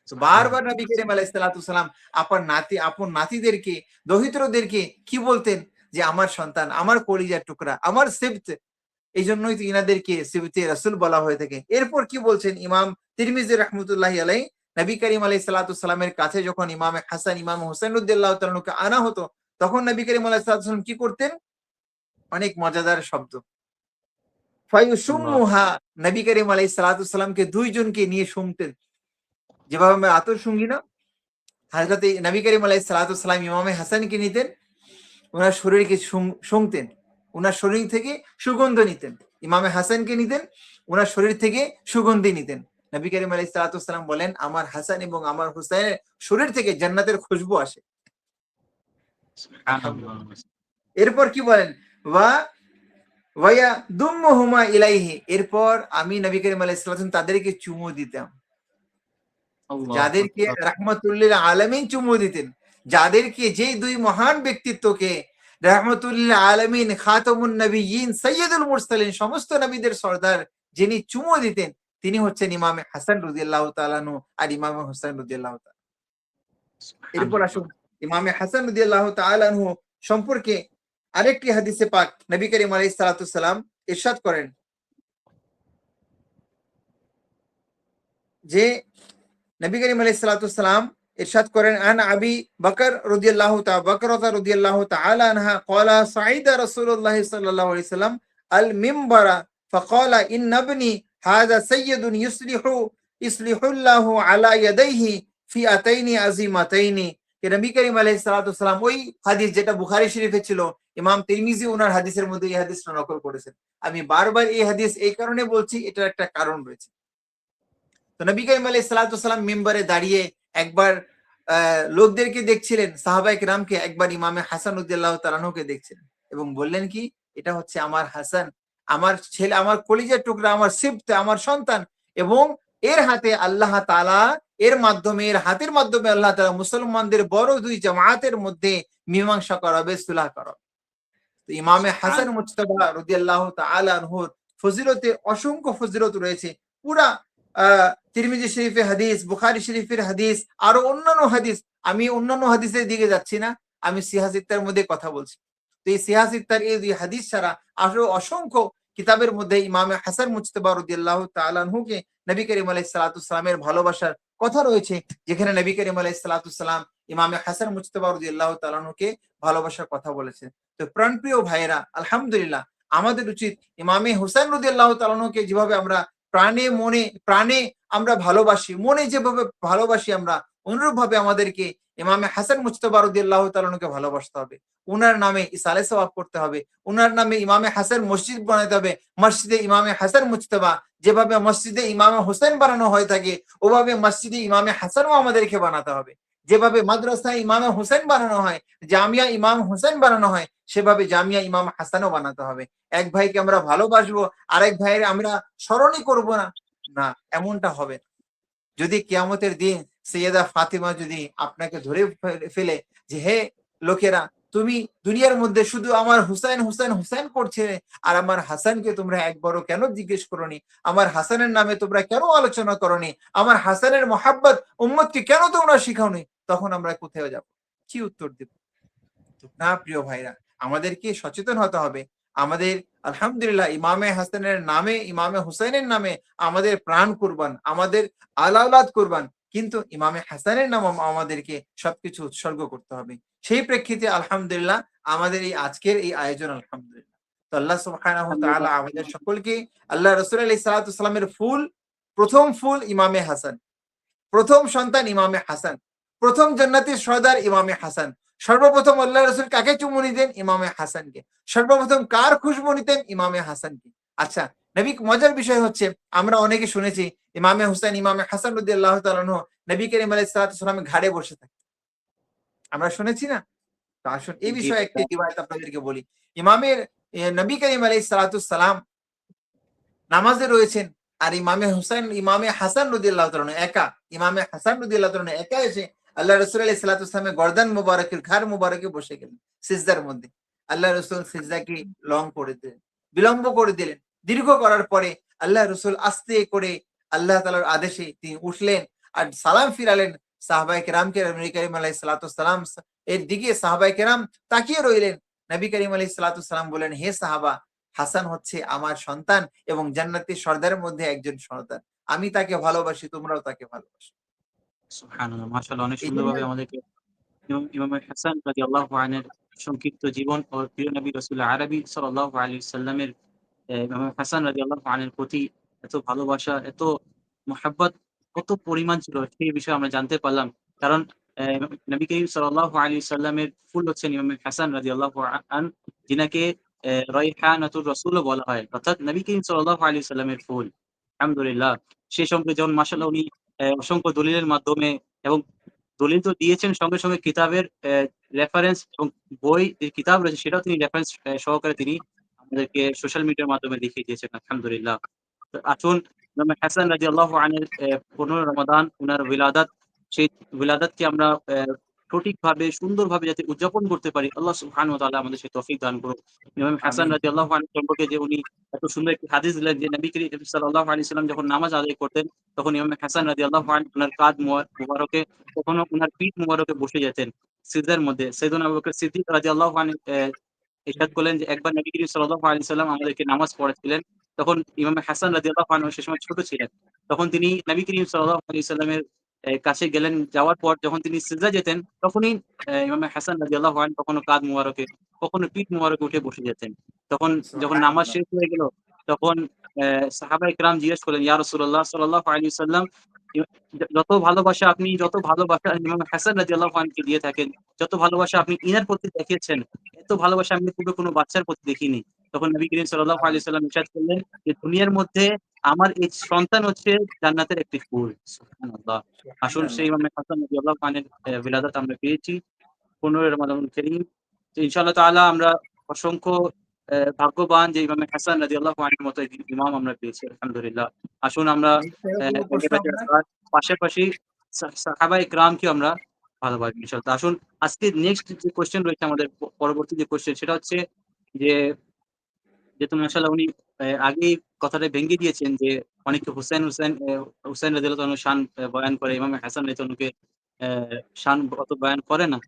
তো বারবার নবী করিম আলাইহিস সালাতু সালাম আপন নাতিদেরকে, দহিত্রদেরকে কি বলতেন? যে আমার সন্তান, আমার কলিজার টুকরা, আমার সিবত। এই জন্যই তো ইনাদেরকে সিবতে রাসূল বলা হয়ে থাকে। এরপর কি বলছেন ইমাম তিরমিজি রাহমাতুল্লাহি আলাইহি, নবী করিম আলাইহিস সালাতু সালামের কাছে যখন ইমামে হাসান ইমাম হুসাইন রাদিয়াল্লাহু তাআলাকে আনা হতো, তখন নবী করিম আলাইহিস সালাতু সালাম কি করতেন? অনেক মজাদার শব্দ, ফায়ুসুম্মুহা, নবী করিম আলাইহিস সালাতু সালামকে দুইজনকে নিয়ে শুনতেন। যেভাবে আমরা আতর শুঙ্গি না, হযরত নবী করিম আলাইহিস সালাতু সালাম ইমামে হাসানকে নিতেন, ওনার শরীরকে শুংতেন, ওনার শরীর থেকে সুগন্ধ নিতেন। ইমামে হাসানকে নিতেন, ওনার শরীর থেকে সুগন্ধি নিতেন। নবী করিম আলাইহিস সালাতু সালাম বলেন, আমার হাসান এবং আমার হুসাইনের শরীর থেকে জান্নাতের খুশবু আসে। এরপর কি বলেন? ওয়া দুম্মুহুমা ইলাইহি, এরপর আমি নবী করিম আলাইহিস সালাম তাদেরকে চুমু দিতাম, যাদেরকে রাহমাতুল্লিল আলামিন চুমু দিতেন, যাদেরকে, যে দুই মহান ব্যক্তিত্বকে রাহমাতুল্লিল আলামিন, খাতামুন নবিয়্যিন, সাইয়্যিদুল মুরসালিন, সমস্ত নবীদের সরদার, যিনি চুমু দিতেন, তিনি হচ্ছেন ইমামে হাসান রাদিয়াল্লাহু তাআলা আনহু আর ইমামে হুসাইন রাদিয়াল্লাহু তাআলা। এরপর আসুন, ইমামে হাসান রাদিয়াল্লাহু তাআলা আনহু সম্পর্কে আরেকটি হাদিসে পাক নবী করিম আলাইহিস সালাতু সালাম ইরশাদ করেন যে নবী করিম আলাইহিস সালাতু সালাম ইরশাদ করেন, আন আবি বকর রাদিয়াল্লাহু তাআলা আনহা ক্বালা সাঈদা রাসূলুল্লাহ সাল্লাল্লাহু আলাইহি ওয়াসাল্লাম আল মিম্বারা ফাকালা ইন্না ইবনি হাযা সাইয়্যিদুন ইসলিহুল্লাহু আলা ইয়াদাইহি ফিআতাইনি আযীমাতাইনি। নবী করিম আলাইহিস সালাতু সালাম ওই হাদিস যেটা বুখারী শরীফে ছিল, ইমাম তিরমিজি ওনার হাদিসের মধ্যে এই হাদিসটা নকল করেছেন। আমি বারবার এই হাদিস এই কারণে বলছি, এটার একটা কারণ রয়েছে। তো নবী করিম আলাইহিস সালাতু সালাম মিম্বারে দাঁড়িয়ে একবার লোকদেরকে দেখছিলেন, সাহাবায়ে কেরামকে, একবার ইমামে হাসান রাদিয়াল্লাহু তাআলা আনহুকে দেখছিলেন। এবং বললেন কি, এটা হচ্ছে আমার হাসান, আমার ছেলে, আমার কলিজার টুকরা, আমার সিফত, আমার সন্তান। এবং এর হাতে আল্লাহ তাআলা, এর মাধ্যমে, এর হাতের মাধ্যমে আল্লাহ তাআলা মুসলমানদের বড় দুই জামায়াতের মধ্যে মীমাংসা করাবে, সুলহ করাবে। তো ইমামে হাসান সুবহানাল্লাহ। মুজতবা রাদিয়াল্লাহু তাআলা আনহুর ফজিলতে অসংখ্য ফজিলত রয়েছে। পুরা তিরমিজি শরীফের হাদিস, বুখারী শরীফের হাদিস, আরো অন্যান্য হাদিস, আমি অন্যান্য হাদিসের দিকে যাচ্ছি না, আমি সিহাসিত্তার মধ্যে কথা বলছি। তো এই সিহাসিত্তার এই দুই হাদিস ছাড়া আরো অসংখ্য কিতাবের মধ্যে ইমামে হাসান মুজতবা রাদিয়াল্লাহু তাআলা আনহুকে নবী করিম আলাইহিস সালাতু সালামের ভালোবাসার কথা রয়েছে, যেখানে নবী করিম আলাইহিস সালাতু সালাম ইমামে হাসান মুজতবা রাদিয়াল্লাহু তাআলা আনহুকে ভালোবাসার কথা বলেছেন। তো প্রাণপ্রিয় ভাইয়েরা, আলহামদুলিল্লাহ, আমাদের উচিত ইমামে হুসাইন রাদিয়াল্লাহু তাআলা আনহুকে যেভাবে আমরা প্রাণে মনে প্রাণে আমরা ভালোবাসি, মনে যেভাবে ভালোবাসি আমরা, অনুরূপ ভাবে আমাদেরকে ইমামে হাসান মুজতবা রাদিয়াল্লাহু তাআলা আনহুকে ভালোবাসতে হবে। উনার নামে ইসালে সওয়াব করতে হবে, উনার নামে ইমামে হাসান মসজিদ বানাতে হবে, মসজিদে ইমামে হাসান মুজতবা, যেভাবে মসজিদে ইমামে হুসাইন বানানো হয়ে থাকে, ওভাবে মসজিদে ইমামে হাসানও আমাদেরকে বানাতে হবে। যেভাবে মাদ্রাসায় ইমামে হুসাইন বানানো হয়, জামিয়া ইমাম হুসাইন বানানো হয়, সেভাবে জামিয়া ইমাম হাসানও বানাতে হবে। এক ভাইকে আমরা ভালোবাসবো, আরেক ভাইয়ের আমরা স্মরণই করব না, না, এমনটা হবে না। যদি কিয়ামতের দিন সৈয়দা ফাতিমা যদি আপনাকে ধরে ফেলে যে, হে লোকেরা, তুমি দুনিয়ার মধ্যে শুধু আমার হুসাইন হুসাইন হুসাইন করছে, আর আমার হাসানকে তোমরা একবারও কেন জিজ্ঞেস করনি, আমার হাসানের নামে তোমরা কেন আলোচনা করনি, আমার হাসানের মোহাব্বত উম্মতকে কেন তোমরা শিখাওনি, তখন আমরা কোথায় যাব, কি উত্তর দেব? না প্রিয় ভাইরা, আমাদেরকে সচেতন হতে হবে। আমাদের আলহামদুলিল্লাহ ইমামে হাসানের নামে, ইমামে হুসাইনের নামে আমাদের প্রাণ কুরবান, আমাদের আলাউলাদ কুরবান, কিন্তু ইমামে হাসানের নাম আমাদেরকে সবকিছু উৎসর্গ করতে হবে। সেই প্রেক্ষিতে আলহামদুলিল্লাহ আমাদের এই আজকের এই আয়োজন, আলহামদুলিল্লাহ। তো আল্লাহ সুবহানাহু ওয়া তাআলা আমাদের সকলকে আল্লাহ রাসূল আলাইহিস সালাতু সালামের ফুল, প্রথম ফুল ইমামে হাসান, প্রথম সন্তান ইমামে হাসান, প্রথম জান্নাতের সর্দার ইমামে হাসান। সর্বপ্রথম আল্লাহ রসুল কাকে চুমু নিতেন? ইমামে হাসানকে। সর্বপ্রথম কার খুশবু নিতেন? ইমামে হাসানকে। আচ্ছা, নবী, মজার বিষয় হচ্ছে আমরা অনেকে শুনেছি ইমামে হুসাইন, ইমামে হাসান রাদিয়াল্লাহু তাআলা আনহু নবী করিম আলাইহিস সালাতু সালামের ঘাড়ে বসে থাকে, আমরা শুনেছি না? তো আসুন এই জি বিষয়ে একটি ভাইয়া। রিওয়ায়াত আপনাদেরকে বলি। ইমামের নবী করিম আলাইহিস সালাতু সালাম নামাজে রয়েছেন, আর ইমামে হুসাইন, ইমামে হাসান রাদিয়াল্লাহু তাআলা একা, ইমামে হাসান রাদিয়াল্লাহু তাআলা একা এসে আল্লাহ রাসূল আলাইহিস সালাতু ওয়াসালামের গর্দান মুবারকের, ঘাড় মুবারকে বসে গেলেন সিজদার মধ্যে। আল্লাহ রাসূল সিজদাকে লং করে দিলেন, বিলম্ব করে দিলেন। দীর্ঘ করার পরে আল্লাহ রাসূল আস্তে করে আল্লাহ তাআলার আদেশে তিনি উঠলেন আর সালাম ফিরালেন সাহাবায়ে কেরামকে। নবী করিম আলাইহিস সালাতু ওয়াসালাম এর দিকে সাহাবায়ে কেরাম তাকিয়ে রইলেন। নবী করিম আলাইহিস সালাতু ওয়াসালাম বলেন, হে সাহাবা, হাসান হচ্ছে আমার সন্তান এবং জান্নাতের সর্দারের মধ্যে একজন সর্দার। আমি তাকে ভালোবাসি, তোমরাও তাকে ভালোবাসো। সুবহানাল্লাহ। মাশাআল্লাহ, অনেক এই জন্য সুন্দরভাবে আমাদেরকে ইমাম হাসান রাদিয়াল্লাহু আনহুর সংক্ষিপ্ত জীবন ও প্রিয় নবী রাসূল আরবি সাল্লাল্লাহু আলাইহি সাল্লামের ইমাম হাসান রাদিয়াল্লাহু আনহুর প্রতি এত ভালোবাসা, এত মহাব্বত কত পরিমাণ ছিল সেই বিষয়ে আমরা জানতে পারলাম। কারণ নবী করিম সাল্লাল্লাহু আলাইহি সাল্লামের ফুল হচ্ছেন ইমাম হাসান রাদিয়াল্লাহু যিনাকে রায়হানাতুর রাসূলও বলা হয়। অর্থাৎ নবী করিম সাল্লাল্লাহু আলাইহি সাল্লামের ফুল। আলহামদুলিল্লাহ। সে সম্পর্কে যেমন মাশাআল্লাহ উনি অসংখ্য দলিলের মাধ্যমে, এবং দলিল তো দিয়েছেন, সঙ্গে, সঙ্গে কিতাবের রেফারেন্স এবং বই যে কিতাব রয়েছে সেটাও তিনি রেফারেন্স সহকারে তিনি আমাদেরকে সোশ্যাল মিডিয়ার মাধ্যমে দেখিয়ে দিয়েছেন। আলহামদুলিল্লাহ। তো আসুন ইমাম হাসান রাদিয়াল্লাহু আনহুর ১৫ রমাদান উনার বিলাদাত, সেই বিলাদাতকে আমরা সঠিকভাবে সুন্দরভাবে যাতে উদযাপন করতে পারি, আল্লাহ সুবহানাহু ওয়া তাআলা আমাদের সেই তৌফিক দান করুন। ইমাম হাসান আমিন। রাদিয়াল্লাহু আনহু সম্পর্কে যে উনি এত সুন্দর একটি হাদিস দিলেন যে নবী করিম সাল্লাল্লাহু আলাইহি ওয়াসাল্লাম যখন নামাজ আদায় করতেন তখন ইমাম হাসান রাদিয়াল্লাহু আনহু উনার কাঁধ মুবারকে, কখনো উনার পিঠ মুবারকে বসে যেতেন সিজদার মধ্যে। সাইয়েদনা আবু বকর সিদ্দিক রাদিয়াল্লাহু আনহু ইরশাদ করলেন যে একবার নবী করিম সাল্লাল্লাহু আলাইহি ওয়াসাল্লাম আমাদেরকে নামাজ পড়াচ্ছিলেন। তখন ইমাম হাসান রাদিয়াল্লাহু আনহু সে সময় ছোট ছিলেন। তখন তিনি নবী করিম সাল্লাল্লাহু আলাইহি ওয়াসাল্লামের কাছে গেলেন। যাওয়ার পর যখন তিনি সিজদা যেতেন তখনই ইমাম হাসান রাদিয়াল্লাহু আনহু কখনো কাঁধ মুবারকে, কখনো পিঠ মুবারকে উঠে বসে যেতেন। তখন যখন নামাজ সুবহানাল্লাহ। শেষ হয়ে গেল তখন সাহাবায়ে কেরাম জিজ্ঞেস করলেন, ইয়া রাসূলুল্লাহ সাল্লাল্লাহু আলাইহি ওয়াসাল্লাম, যত ভালোবাসা ইমাম হাসান রাদিয়াল্লাহু আনহুকে দিয়ে থাকেন, যত ভালোবাসা আপনি ইনার প্রতি দেখিয়েছেন, এত ভালোবাসা আমি পূর্বে কোনো বাচ্চার প্রতি দেখিনি। তখন নবী করিম সাল্লাল্লাহু আলাইহি ওয়াসাল্লাম ইরশাদ করলেন যে দুনিয়ার মধ্যে আমার এই সন্তান হচ্ছে জান্নাতের একটি ফুল। সুবহানাল্লাহ। আসুন সেই সুবহানাল্লাহ। ইমাম হাসান রাদিয়াল্লাহু আনহুর বিলাদাত আমরা পেয়েছি ১৫ রমাদানুল কারীম। তো ইনশাআল্লাহ তাআলা আমরা অসংখ্য ভাগ্যবান যে ইমামে হাসান রাদিয়াল্লাহু আনহুর মতো ইমাম আমরা পেয়েছি আলহামদুলিল্লাহ। আসুন আমরা কোনো আহলে প্রশ্ন বাইতের আপনার? পাশাপাশি সাহাবায়ে কেরামকেও আমরা ভালোবাসি ইনশাআল্লাহ। আসুন আজকে নেক্সট যে কোয়েশ্চেন রয়েছে আমাদের পরবর্তী যে কোয়েশ্চেন সেটা হচ্ছে যে যেহেতু মাশাআল্লাহ উনি আগেই কথাটা ভেঙে দিয়েছেন যে অনেকে হুসাইন রাদিয়াল্লাহু তাআলার শান বয়ান করে, ইমাম হাসান রাদিয়াল্লাহু তাআলাকে শান অত বয়ান করে না।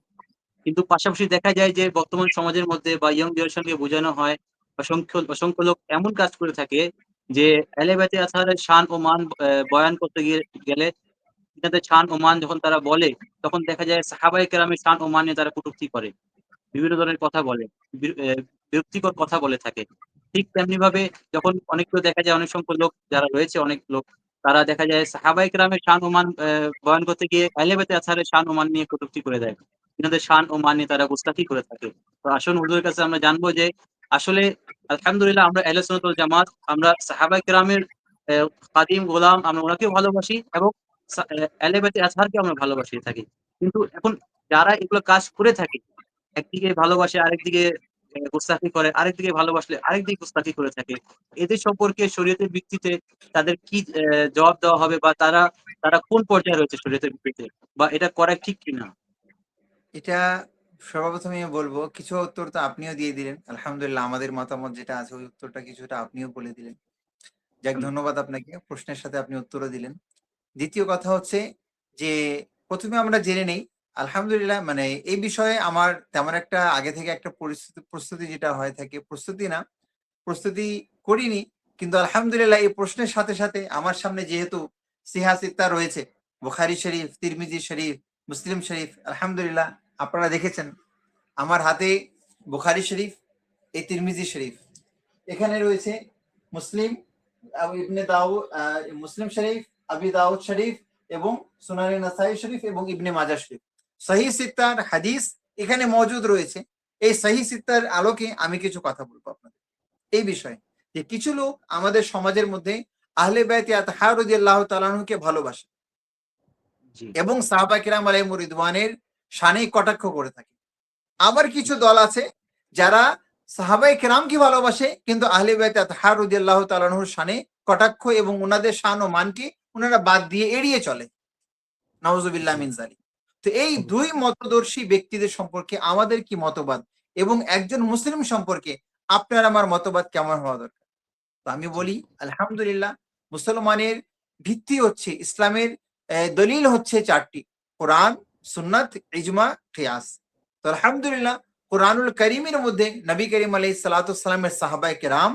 কিন্তু পাশাপাশি দেখা যায় যে বর্তমান সমাজের মধ্যে বা ইয়ং জেনারেশনকে বোঝানো হয়, অসংখ্য লোক এমন কাজ করে থাকে যে আহলে বাইতে আসহারের শান ও মান বয়ান করতে গেলে এটাতে শান ও মান যখন তারা বলে, তখন দেখা যায় সাহাবায়ে কেরামের শান ও মান নিয়ে তারা কটূক্তি করে। বিভিন্ন ধরনের কথা বলে। বিরক্তিকর কথা বলে থাকে। ঠিক তেমনিভাবে যখন অনেকগুলো দেখা যায় অনেক সংখ্যক লোক যারা রয়েছে অনেক লোক, তারা দেখা যায় সাহাবায়ে কেরামের শান ও মান বয়ান করতে গিয়ে আহলে বাইতে আসহারের শান ও মান নিয়ে কটূক্তি করে দেয়। ইনাদের শান ও মান নিয়ে তারা গুস্তাখি করে থাকে। তো আসুন হুজুরের কাছে আমরা জানবো যে আসলে আলহামদুলিল্লাহ আমরা আহলে সুন্নাত ওয়াল জামাত আমরা সাহাবায়ে কেরামের খাদিম গোলাম আমরা উনাকেও ভালোবাসি এবং আহলে বাইতে আসহারকে আমরা ভালোবাসি থাকি। কিন্তু এখন যারা এগুলো কাজ করে থাকে একদিকে ভালোবাসে, আরেকদিকে গোস্তাকি করে, আরেকদিকে ভালোবাসলে আরেকদিকে গোস্তাকি করে থাকে। এদের সম্পর্কে শরীয়তের ভিত্তিতে তাদের কি জবাব দেওয়া হবে বা তারা কোন পর্যায়ে রয়েছে শরীয়তের ভিত্তিতে? বা এটা করা ঠিক কিনা? এটা সর্বপ্রথমে আমি বলবো, কিছু উত্তর তো আপনিও দিয়ে দিলেন। আলহামদুলিল্লাহ, আমাদের মতামত যেটা আছে ওই উত্তরটা কিছুটা আপনিও বলে দিলেন। যাক, ধন্যবাদ আপনাকে। প্রশ্নের সাথে আপনি উত্তরও দিলেন। দ্বিতীয় কথা হচ্ছে যে, প্রথমে আমরা জেনে নেই, আলহামদুলিল্লাহ মানে এই বিষয়ে আমার তেমন একটা আগে থেকে একটা প্রস্তুতি যেটা হয়ে থাকে, প্রস্তুতি না, প্রস্তুতি করিনি। কিন্তু আলহামদুলিল্লাহ এই প্রশ্নের সাথে সাথে আমার সামনে যেহেতু সিহা সিত্তা রয়েছে, বুখারী শরীফ, তিরমিজি শরীফ, মুসলিম শরীফ, আলহামদুলিল্লাহ আপনারা দেখেছেন আমার হাতে বুখারী শরীফ, এই তিরমিজি শরীফ, এখানে রয়েছে মুসলিম, ইবনে দাউদ, মুসলিম শরীফ, আবি দাউদ শরীফ এবং সুনানে নাসাই শরীফ এবং ইবনে মাজা শরীফ। সহিহ সিত্তার হাদিস এখানে মজুদ রয়েছে। এই সহিহ সিত্তার আলোকে আমি কিছু কথা বলবো আপনাদের এই বিষয়ে, যে কিছু লোক আমাদের সমাজের মধ্যে আহলে বাইত আতহার রাদিয়াল্লাহু তাআলা আনহুকে ভালোবাসে জি, এবং সাহাবা কিরাম আলাইহিম রিদওয়ানের শানে কটাক্ষ করে থাকে। আবার কিছু দল আছে যারা সাহাবায়ে কেরামকে ভালোবাসে কিন্তু আহলে বাইত আতহার রাদিয়াল্লাহু তাআলা আনহুর শানে কটাক্ষ এবং উনাদের শান ও মানকে উনারা বাদ দিয়ে এড়িয়ে চলে। নাউজুবিল্লাহ জি, মিন যালিক। তো এই দুই মতদর্শী ব্যক্তিদের সম্পর্কে আমাদের কি মতবাদ এবং একজন মুসলিম সম্পর্কে আপনার আমার মতবাদ কেমন হওয়া দরকার? তো আমি জি, বলি আলহামদুলিল্লাহ, মুসলমানের ভিত্তি হচ্ছে, ইসলামের দলিল হচ্ছে ৪টি: কোরআন, সুন্নাত, ইজমা, কিয়াস। তো আলহামদুলিল্লাহ কোরআনুল কারীমের মধ্যে নবী করিম আলাইহিস সালাতু ওয়াস সালামের সাহাবায়ে কেরাম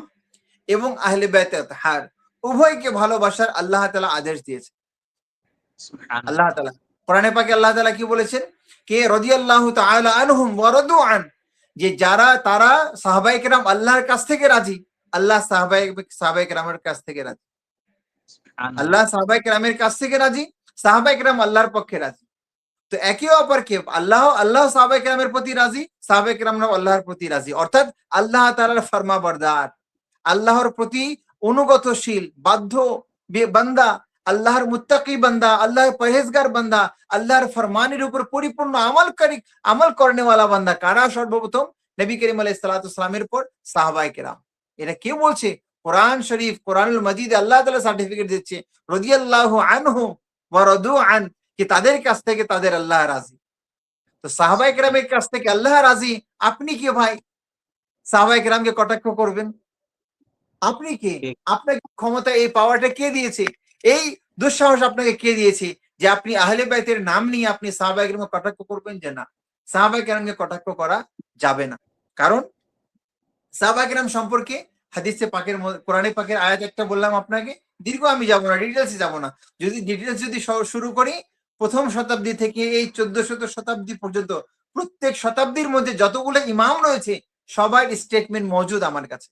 এবং আহলে বাইত আতহার উভয়কে ভালোবাসার আল্লাহ তাআলা আদেশ দিয়েছে। আল্লাহ সুবহানাল্লাহ। তাআলা কোরআনে পাকে আল্লাহ তাআলা কি বলেছেন? কে রাদিয়াল্লাহু তাআলা আনহুম ওয়া রাদু আন, যে যারা তারা সাহাবায়ে কেরাম আল্লাহর কাছ থেকে রাজি, আল্লাহ সাহাবায়ে কেরামের কাছ থেকে রাজি। আল্লাহ সুবহানাল্লাহ। সাহাবায়ে কেরামের কাছ থেকে রাজি, সাহাবায়ে কেরাম আল্লাহর পক্ষে রাজি। তো একে অপরকে আল্লাহ সাহাবায়ে কেরামের প্রতি রাজি, সাহাবায়ে কেরামরাও আল্লাহর প্রতি রাজি। অর্থাৎ আল্লাহ তাআলার ফরমাবরদার, আল্লাহর প্রতি অনুগতশীল, বাধ্য বান্দা, আল্লাহর মুত্তাকি বান্দা, আল্লাহর পরহেজগার বান্দা, আল্লাহর ফরমানের উপর পরিপূর্ণ আমল করনেওয়ালা বান্দা কারা? সর্বপ্রথম নবী করিম আলাইহিস সালাতু ওয়াস সালামের পর সাহাবায়ে কেরাম। এটা কে বলছে? কোরআন শরীফ, কোরআনুল মাজিদে আল্লাহ তাআলা সার্টিফিকেট দিচ্ছে, রাদিয়াল্লাহু আনহুম ওয়া রাদু আন, যে তাদের কাছ থেকে তাদের আল্লাহ রাজি। তো সাহাবায়ে কেরামের কাছ থেকে আল্লাহ রাজি, আপনি কি ভাই সাহাবায়ে কেরামকে কটাক্ষ করবেন? আপনি কে? ঠিক, আপনাকে ক্ষমতা, এই পাওয়ারটা কে দিয়েছে? এই দুঃসাহস আপনাকে কে দিয়েছে যে আপনি আহলে বাইতের নাম নিয়ে আপনি সাহাবায়ে কেরামকে কটাক্ষ করবেন? যে না, সাহাবায়ে কেরামকে কটাক্ষ করা যাবে না। কারণ সাহাবায়ে কেরাম সম্পর্কে হাদিসে পাকের কোরআনে পাকের আয়াত একটা বললাম আপনাকে, দীর্ঘ আমি যাব না, ডিটেইলসে যাব না। যদি শুরু করি, প্রথম শতাব্দী থেকে এই 1400 শতাব্দী পর্যন্ত প্রত্যেক শতাব্দীর মধ্যে যতগুলো ইমাম রয়েছে সবার স্টেটমেন্ট মজুদ আমার কাছে।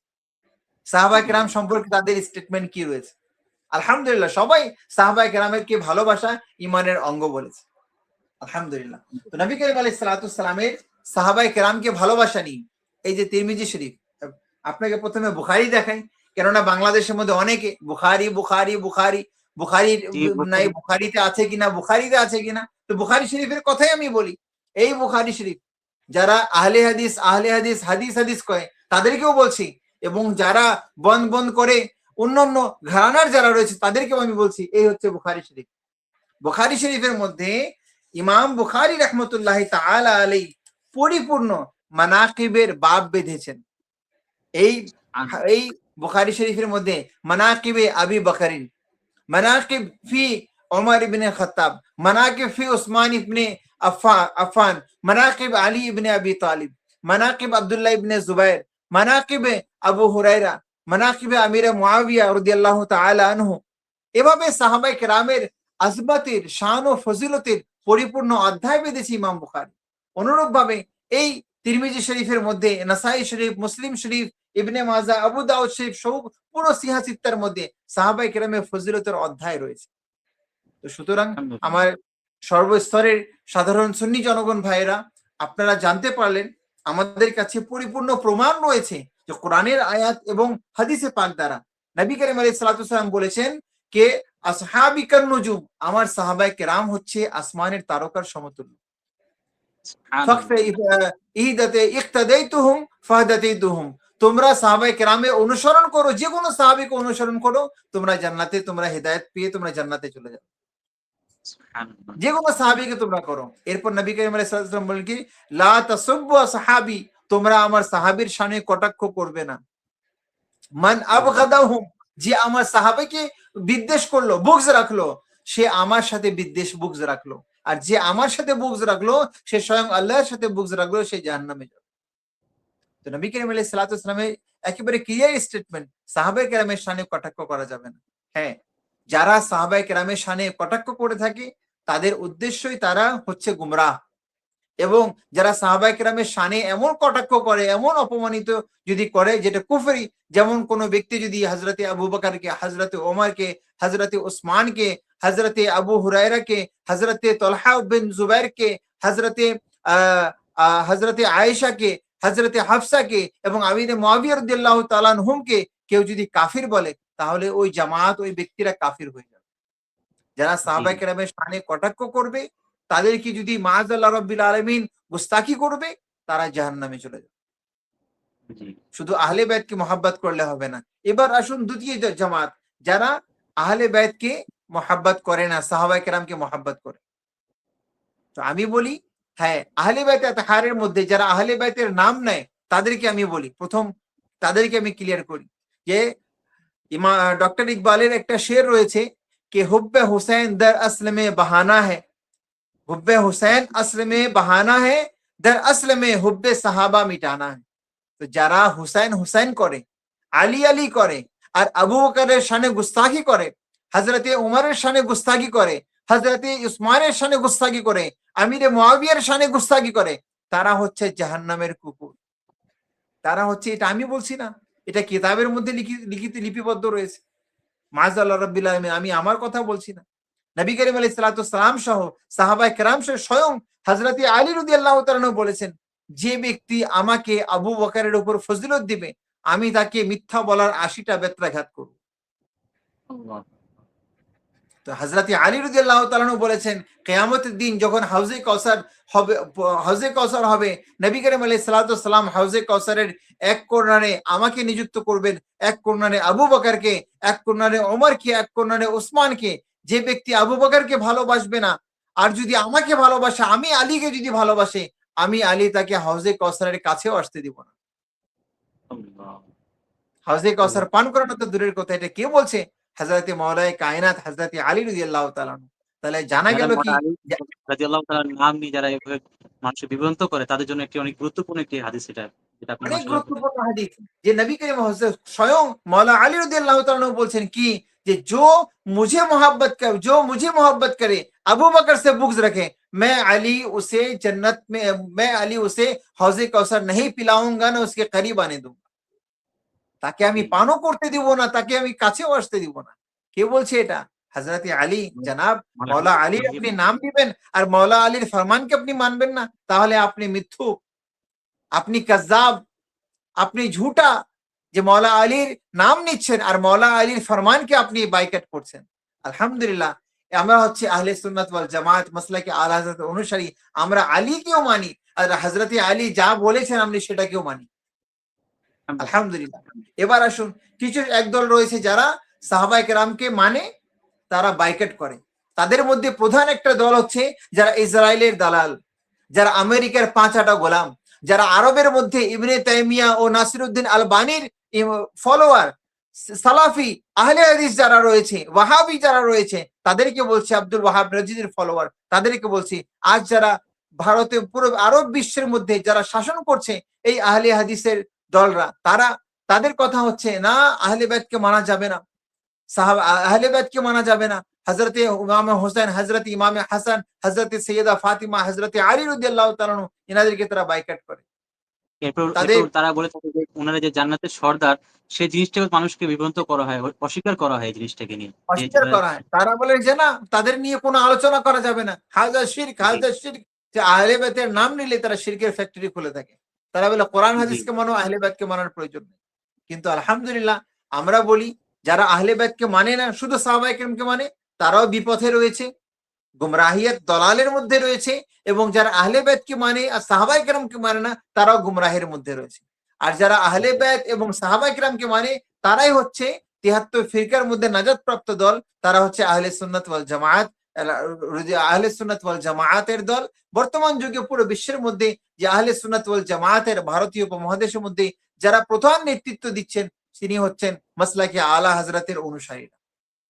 সাহাবায়ে কেরাম সম্পর্কে তাদের স্টেটমেন্ট কি রয়েছে? আলহামদুলিল্লাহ সবাই সাহাবায়ে কেরামের কে ভালোবাসা ইমানের অঙ্গ বলেছে। আলহামদুলিল্লাহ। তো নবী করিম আলাইহিস সালাতু ওয়াস সালামের সাহাবায়ে কেরামকে ভালোবাসা নিয়ে এই যে তিরমিজি শরীফ, আপনাকে প্রথমে বুখারী দেখাই, কেননা বাংলাদেশের মধ্যে অনেকে বুখারী বুখারী বুখারী বুখারীর জি, নাই, বুখারী। বুখারীতে আছে কিনা, বুখারীতে আছে কিনা। তো বুখারী শরীফের কথাই আমি বলি। এই বুখারী শরীফ যারা আহলে হাদিস হাদিস হাদিস কয় তাদেরকেও বলছি, এবং যারা বন্ধ করে অন্যান্য ঘরানার যারা রয়েছে তাদেরকেও আমি বলছি, এই হচ্ছে বুখারী শরীফ। বুখারী শরীফের মধ্যে ইমাম বুখারী রাহমাতুল্লাহ তাআলা আলাইহি পরিপূর্ণ মানাকিবের বাব বেঁধেছেন। এই বুখারী শরীফের মধ্যে মানাকিবে আবি বকরিন, মানাকিব ফি উমর ইবনে খাত্তাব, মানাকিব ফি উসমান ইবনে আফফান, মানাকিব আলী ইবনে আবি তালিব, মানাকিব আব্দুল্লাহ ইবনে জুবাইর, মানাকিব আবু হুরায়রা, মানাকিব আমির মুআবিয়া রাদিয়াল্লাহু তাআলা আনহু। এভাবে সাহাবায়ে কেরামের আজমতের, শান ও ফজিলতের পরিপূর্ণ অধ্যায় বেঁধেছে ইমাম বুখারী। অনুরূপভাবে এই তিরমিজি শরীফের মধ্যে, নাসাই শরীফ, মুসলিম শরীফ, ইবনে মাজা, আবু দাউদ শরীফ সব পুরো সিহা সিত্তার মধ্যে সাহাবায়ে কেরামের ফজিলতের অধ্যায় রয়েছে। তো সুতরাং আমার সর্বস্তরের সাধারণ সুন্নি জনগণ ভাইয়েরা, আপনারা জানতে পারলেন আমাদের কাছে পরিপূর্ণ প্রমাণ রয়েছে যে কোরআনের আয়াত এবং হাদিসে পাক দ্বারা নবী করিম আলাইহিস সালাতু ওয়াসালাম বলেছেন কে আসহাবি কান নুজুম, আমার সাহাবায়ে কেরাম হচ্ছে আসমানের তারকার সমতুল্য। তোমরা সাহাবায়ে কেরামের অনুসরণ করো, যে কোনো সাহাবীকে অনুসরণ করো, তোমরা জান্নাতে, তোমরা হেদায়েত পেয়ে তোমরা জান্নাতে চলে যাবে। যে কোনো সাহাবীকে তোমরা করো। এরপর নবী করিম আলাইহিস সালাতু ওয়াসালাম বলেন কি, লা তাসুব্বু আসহাবি, তোমরা আমার সাহাবীর শানে কটাক্ষ করবে না। মান আবগাদাহুম, যে আমার সাহাবাকে বিদ্বেষ করলো, বুগজ রাখলো, সে আমার সাথে বিদ্বেষ বুগজ রাখলো, আর যে আমার সাথে বুগজ রাখলো সে স্বয়ং আল্লাহর সাথে বুগজ রাখলো, সে জাহান্নামে যাবে। তো নবী করিম আলাইহিস সালাতু ওয়াসালামের একেবারে ক্লিয়ার স্টেটমেন্ট, সাহাবায়ে কেরামের শানে কটাক্ষ করা যাবে না। হ্যাঁ, যারা সাহাবায়ে কেরামের শানে কটাক্ষ করে থাকে তাদের উদ্দেশ্যই তারা হচ্ছে গুমরাহ, এবং যারা সাহাবায়ে কেরামের শানে এমন কটাক্ষ করে, এমন অপমানিত যদি করে যেটা কুফরি, যেমন কোন ব্যক্তি যদি হযরতে আবু বকরকে, হযরতে ওমরকে, হযরতে উসমানকে, হযরতে আবু হুরায়রাকে, হযরতে তালহা বিন জুবাইরকে, হযরতে আয়েশাকে, হযরতে হাফসাকে এবং আমির মুআবিয়া রাদিয়াল্লাহু তাআলা আনহুমকে কেউ যদি কাফির বলে, তাহলে ওই জামাত, ওই ব্যক্তিরা কাফির হয়ে যাবে। যারা সাহাবায়ে কেরামের শানে কটাক্ষ করবে, তাদেরকে যদি মাআযাল্লাহ রাব্বিল আলামিন গুস্তাখি করবে, তারা জাহান্নামে চলে যাবে। শুধু আহলে বাইতকে মহব্বত করলে হবে না। এবার আসুন দ্বিতীয় জামাত, যারা আহলে বাইতকে মহব্বত করে না, সাহাবায়ে কেরামকে মহব্বত করে। তো আমি বলি, হ্যাঁ, আহলে বাইত আতহারের মধ্যে যারা আহলে বাইতের নাম নেয় তাদেরকে আমি বলি, প্রথম তাদেরকে আমি ক্লিয়ার করি যে ডক্টর ইকবালের একটা শের রয়েছে कि हुब्बे हुसैन दर असल में बहाना है, हुब्बे हुसैन असल में बहाना है, दर असल में हुब्बे सहाबा मिटाना है। तो যারা হুসাইন হুসাইন করে, আলী আলী করে, আর আবু বকরের শানে গুস্তাখি করে, হযরতে উমরের শানে গুস্তাখি করে, হযরতে উসমানের শানে গুস্তাখি করে, আমিরে মুআবিয়ার শানে গুস্তাখি করে, তারা হচ্ছে জাহান্নামের কুকুর। তারা হচ্ছে, এটা আমি বলছি না, এটা কিতাবের মধ্যে লিখিত লিপিবদ্ধ রয়েছে। মাআযাল্লাহ রাব্বিল আলামিন, আমি আমার কথা বলছি না। নবী করিম আলাইহিস সালাতু ওয়াসসালাম সহ সাহাবায়ে কেরাম সহ স্বয়ং হযরতে আলী রাদিয়াল্লাহু তাআলা বলেছেন, যে ব্যক্তি আমাকে আবু বকরের উপর ফজিলত দিবে, আমি তাকে মিথ্যা বলার 80টা বেত্রাঘাত করব। তো হযরতে আলী রাদিয়াল্লাহু তাআলা বলেছেন, কিয়ামতের দিন যখন হাউজে কাউসার হবে, নবী করিম আলাইহিস সালাতু ওয়াসসালাম হাউজে কাউসারের এক কর্নারে আমাকে নিযুক্ত করবেন, এক কর্নারে আবু বকরকে, এক কর্নারে ওমরকে, এক কর্নারে উসমানকে। যে ব্যক্তি আবু বকরকে ভালোবাসবে না, আর যদি আমাকে ভালোবাসে, আমি আলীকে যদি ভালোবাসে, আমি আলী তাকে হাউজে কাউসারের কাছেও আসতে দিব না। হাউজে কাউসার পান করানো তো দূরের কথা, এটা কে বলছে? হযরতে মাওলায়ে কায়নাত হযরতে আলী রাদিয়াল্লাহু তাআলা। তাহলে জানা গেল কি, রাদিয়াল্লাহু তাআলার নাম নিয়ে যারা এভাবে মানুষকে বিভ্রান্ত করে, তাদের জন্য একটি অনেক গুরুত্বপূর্ণ একটি হাদিস, এটা যেটা আপনি অনেক গুরুত্বপূর্ণ হাদিস, যে নবী করিম স্বয়ং মাওলা আলী রাদিয়াল্লাহু তাআলা বলছেন কি, যে जो मुझे मोहब्बत करे, अबू बकर से बुग़्ज़ रखे, मैं अली उसे हौज़े कौसर नहीं पिलाऊंगा, ना उसके करीब आने दूंगा। তাকে আমি পানও করতে দিব না, তাকে আমি কাছেও আসতে দিব না। কে বলছে এটা? হযরতে আলী, জনাব মাওলা আলীর আপনি নাম দিবেন আর মাওলা আলীর ফরমানকে আপনি মানবেন না, তাহলে আপনি মিথ্যুক, আপনি কাযযাব, আপনি ঝুটা, যে মাওলা আলীর নাম নিচ্ছেন আর মাওলা আলীর ফরমানকে আপনি বাইকট করছেন। আলহামদুলিল্লাহ, আমরা হচ্ছে আহলে সুন্নাত ওয়াল জামাত মাসলাকে আলা হযরত অনুসারী, আমরা আলীকেও মানি, আর হযরত আলী যা বলেছেন আমরা সেটাকেও মানি। আলহামদুলিল্লাহ। এবার আসুন, কিছু একদল রয়েছে যারা সাহাবায়ে কেরামকে মানে, তারা বাইকট করে। তাদের মধ্যে প্রধান একটা দল হচ্ছে যারা ইসরায়েলের দালাল, যারা আমেরিকার 5 আটা গোলাম, যারা আরবের মধ্যে ইবনে তাইমিয়া ও নাসিরউদ্দিন আলবানির ফলোয়ার, সালাফি আহলে হাদিস যারা রয়েছে, ওয়াহাবি যারা রয়েছে, তাদেরকে বলছে আব্দুল ওয়াহাব নজিদের ফলোয়ার, তাদেরকে বলছি আজ যারা ভারতে পুরো আরব বিশ্বের মধ্যে যারা শাসন করছে এই আহলে হাদিসের দলরা, তারা তাদের কথা হচ্ছে না আহলে বাইতকে মানা যাবে না, সাহাবা আহলে বাইতকে মানা যাবে না, হযরত ইমাম হোসেন, হযরত ইমাম হাসান, হযরত সৈয়দা ফাতিমা, হযরত আলী রাদিয়াল্লাহু তাআলা আনহু এনাদেরকে তারা বাইকট করে। এরপর তাদের তারা বলে থাকে যে উনারা যে জান্নাতের সর্দার, সেই জিনিসটাকে মানুষকে বিভ্রান্ত করা হয়, অস্বীকার করা হয় এই জিনিসটাকে নিয়ে। যে অস্বীকার করা হয়। তারা বলে যে না, তাদের নিয়ে কোনো আলোচনা করা যাবে না। হাযা শিরক, জি, হাযা শিরক। যে আহলে বাইতের নাম নিলে তারা শিরকের ফ্যাক্টরি খুলে থাকে। তারা বলে কোরআন জি, হাদিসকে মানো, আহলে বাইতকে মানার প্রয়োজন নেই। কিন্তু আলহামদুলিল্লাহ আমরা বলি যারা আহলে বাইতকে মানে না, শুধু সাহাবায়ে কেরামকে মানে, তারাও বিপথে রয়েছে, গুমরাহিয়ত দলালের মধ্যে রয়েছে, এবং যারা আহলে বাইতকে মানে আর সাহাবায়ে কেরামকে মানে না, তারাও গুমরাহের মধ্যে রয়েছে। আর যারা আহলে বাইত এবং সাহাবায়ে কেরামকে মানে, তারাই হচ্ছে ৭৩ ফিরকার মধ্যে নাজাতপ্রাপ্ত দল, তারা হচ্ছে আহলে সুন্নাত ওয়াল জামায়াত, আহলে সুন্নাত ওয়াল জামায়াতের দল। বর্তমান যুগে পুরো বিশ্বের মধ্যে যে আহলে সুন্নাত ওয়াল জামায়াতের ভারতীয় উপমহাদেশের মধ্যে যারা প্রধান নেতৃত্ব দিচ্ছেন, তিনি হচ্ছেন মাসলাকে আলা হযরতের অনুসারীরা,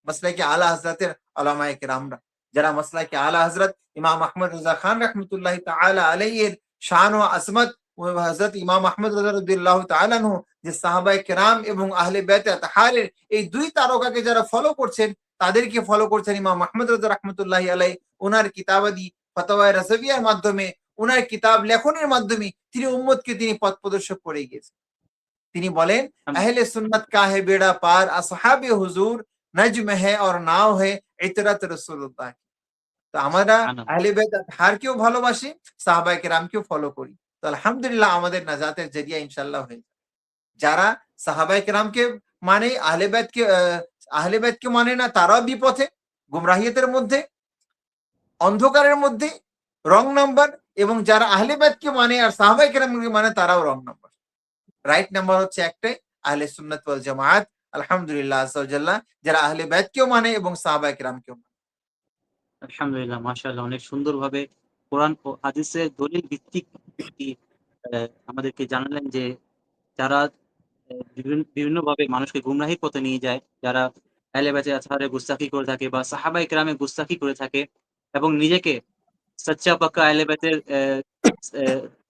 মাসলাকে আলা হযরতের উলামায়ে কেরামরা, যারা মাসলাকে আলা হযরত ইমাম আহমদ রিজা খান রাহমাতুল্লাহি তাআলা আলাইহির শান ও আজমত ও হযরত ইমাম আহমদ রিজা রাদিয়াল্লাহু তাআলা আনহু যে সাহাবায়ে কেরাম এবং আহলে বাইত আতহারের এই দুই তারকাকে যারা ফলো করছেন, তাদেরকে ফলো করছেন ইমাম আহমদ রিজা রাহমাতুল্লাহি আলাইহি। ওনার কিতাবাদি ফতোয়ায়ে রাজভিয়ার মাধ্যমে, ওনার কিতাব লেখনের মাধ্যমে তিনি উম্মতকে তিনি পথ প্রদর্শক করে গিয়েছেন। তিনি বলেন আহলে সুন্নাত কা হে বেড়া পার, আসহাবে হুজুর নজম হে और নাও হে ইতরাত রাসূলুল্লাহ। তো আমরা আহলে বাইত আতহারকেও ভালোবাসি, সাহাবায়ে কেরামকেও ফলো করি। তো আলহামদুলিল্লাহ আমাদের নাজাতের জরিয়া ইনশাআল্লাহ হয়ে যাবে। যারা সাহাবায়ে কেরামকে মানে, আহলে বাইতকে মানে না, তারাও বিপথে, গুমরাহিয়তের মধ্যে, অন্ধকারের মধ্যে, রং নাম্বার। এবং যারা আহলে বাইতকে মানে আর সাহাবায়ে কেরামকে মানে, তারাও রং নাম্বার। রাইট নাম্বার হচ্ছে একটাই, আহলে সুন্নাত ওয়াল জামায়াত। আলহামদুলিল্লাহ আযজা ওয়া জাল্লা, যারা আহলে বাইতকেও মানে এবং সাহাবায়ে কেরামকেও মানে। আলহামদুলিল্লাহ, মাশাআল্লাহ, অনেক সুন্দরভাবে কোরআন ও হাদিসের দলিল ভিত্তিক একটি আমাদেরকে জানালেন যে যারা বিভিন্নভাবে মানুষকে গুমরাহির পথে নিয়ে যায়, যারা আহলে বাইত আতহারে গুস্তাখি করে থাকে বা সাহাবায়ে কেরামে গুস্তাখি করে থাকে এবং নিজেকে সচ্চা পাক্কা আহলে বাইতের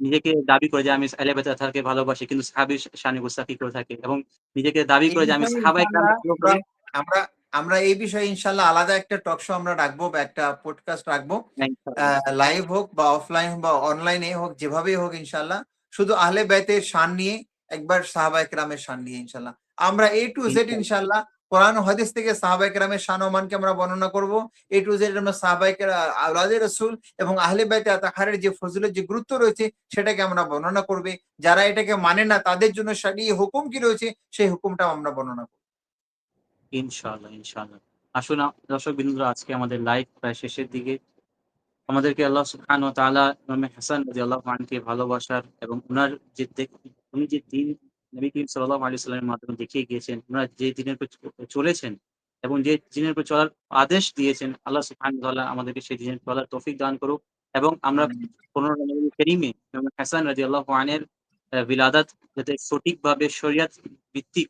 নিজেকে দাবি করে যে আমি আহলে বাইত আতহারকে ভালোবাসি, কিন্তু সাহাবীর শানে গুস্তাখি করে থাকে এবং নিজেকে দাবি এই করে যে আমি বিষয়ে সাহাবায়ে ইনশাআল্লাহ কেরামকে ফলো আমরা করি। আমরা আমরা এই বিষয়ে ইনশাআল্লাহ আলাদা একটা টক শো আমরা রাখবো বা একটা পডকাস্ট রাখবো। ইনশাআল্লাহ। লাইভ হোক বা অফলাইন বা অনলাইনে হোক, যেভাবেই হোক ইনশাআল্লাহ, শুধু আহলে বাইতের শান নিয়ে, একবার সাহাবায়ে কেরামের শান নিয়ে ইনশাআল্লাহ। আমরা A to Z ইনশাআল্লাহ কোরআন ও হাদিস থেকে সাহাবায়ে কেরামের শান ও মানকে আমরা বর্ণনা করব। A to Z আমরা সাহাবায়ে আওলাদে রাসূল এবং আহলে বাইত আতহারের যে ফজিলত, যে গুরুত্ব রয়েছে, সেটাকে আমরা বর্ণনা করবে। যারা এটাকে মানে না, তাদের জন্য শরঈ হুকুম কি রয়েছে, সেই হুকুমটাও আমরা বর্ণনা করব। ইনশাআল্লাহ, ইনশাআল্লাহ। আসুন দর্শকবৃন্দরা, আজকে আমাদের লাইভ প্রায় শেষের দিকে। আমাদেরকে আল্লাহ সুবহানাহু ওয়া তাআলা ইমাম হাসান রাদিয়াল্লাহু আনহুকে ভালোবাসার এবং উনার যে উনি যে দ্বীন নবী করিম সাল্লাল্লাহু আলাইহি ওয়াসাল্লামের মাধ্যমে দেখিয়ে গিয়েছেন, উনারা যে দ্বীনের উপর চলেছেন এবং যে দ্বীনের উপর চলার আদেশ দিয়েছেন, আল্লাহ সুবহানাহু ওয়া তাআলা আমাদেরকে সেই দ্বীনে চলার তৌফিক দান করুক এবং আমরা আমিন। ১৫ রমজানুল কারীমে ইমাম হাসান রাদিয়াল্লাহু আনহের বিলাদাত যাতে সঠিকভাবে শরিয়াত ভিত্তিক,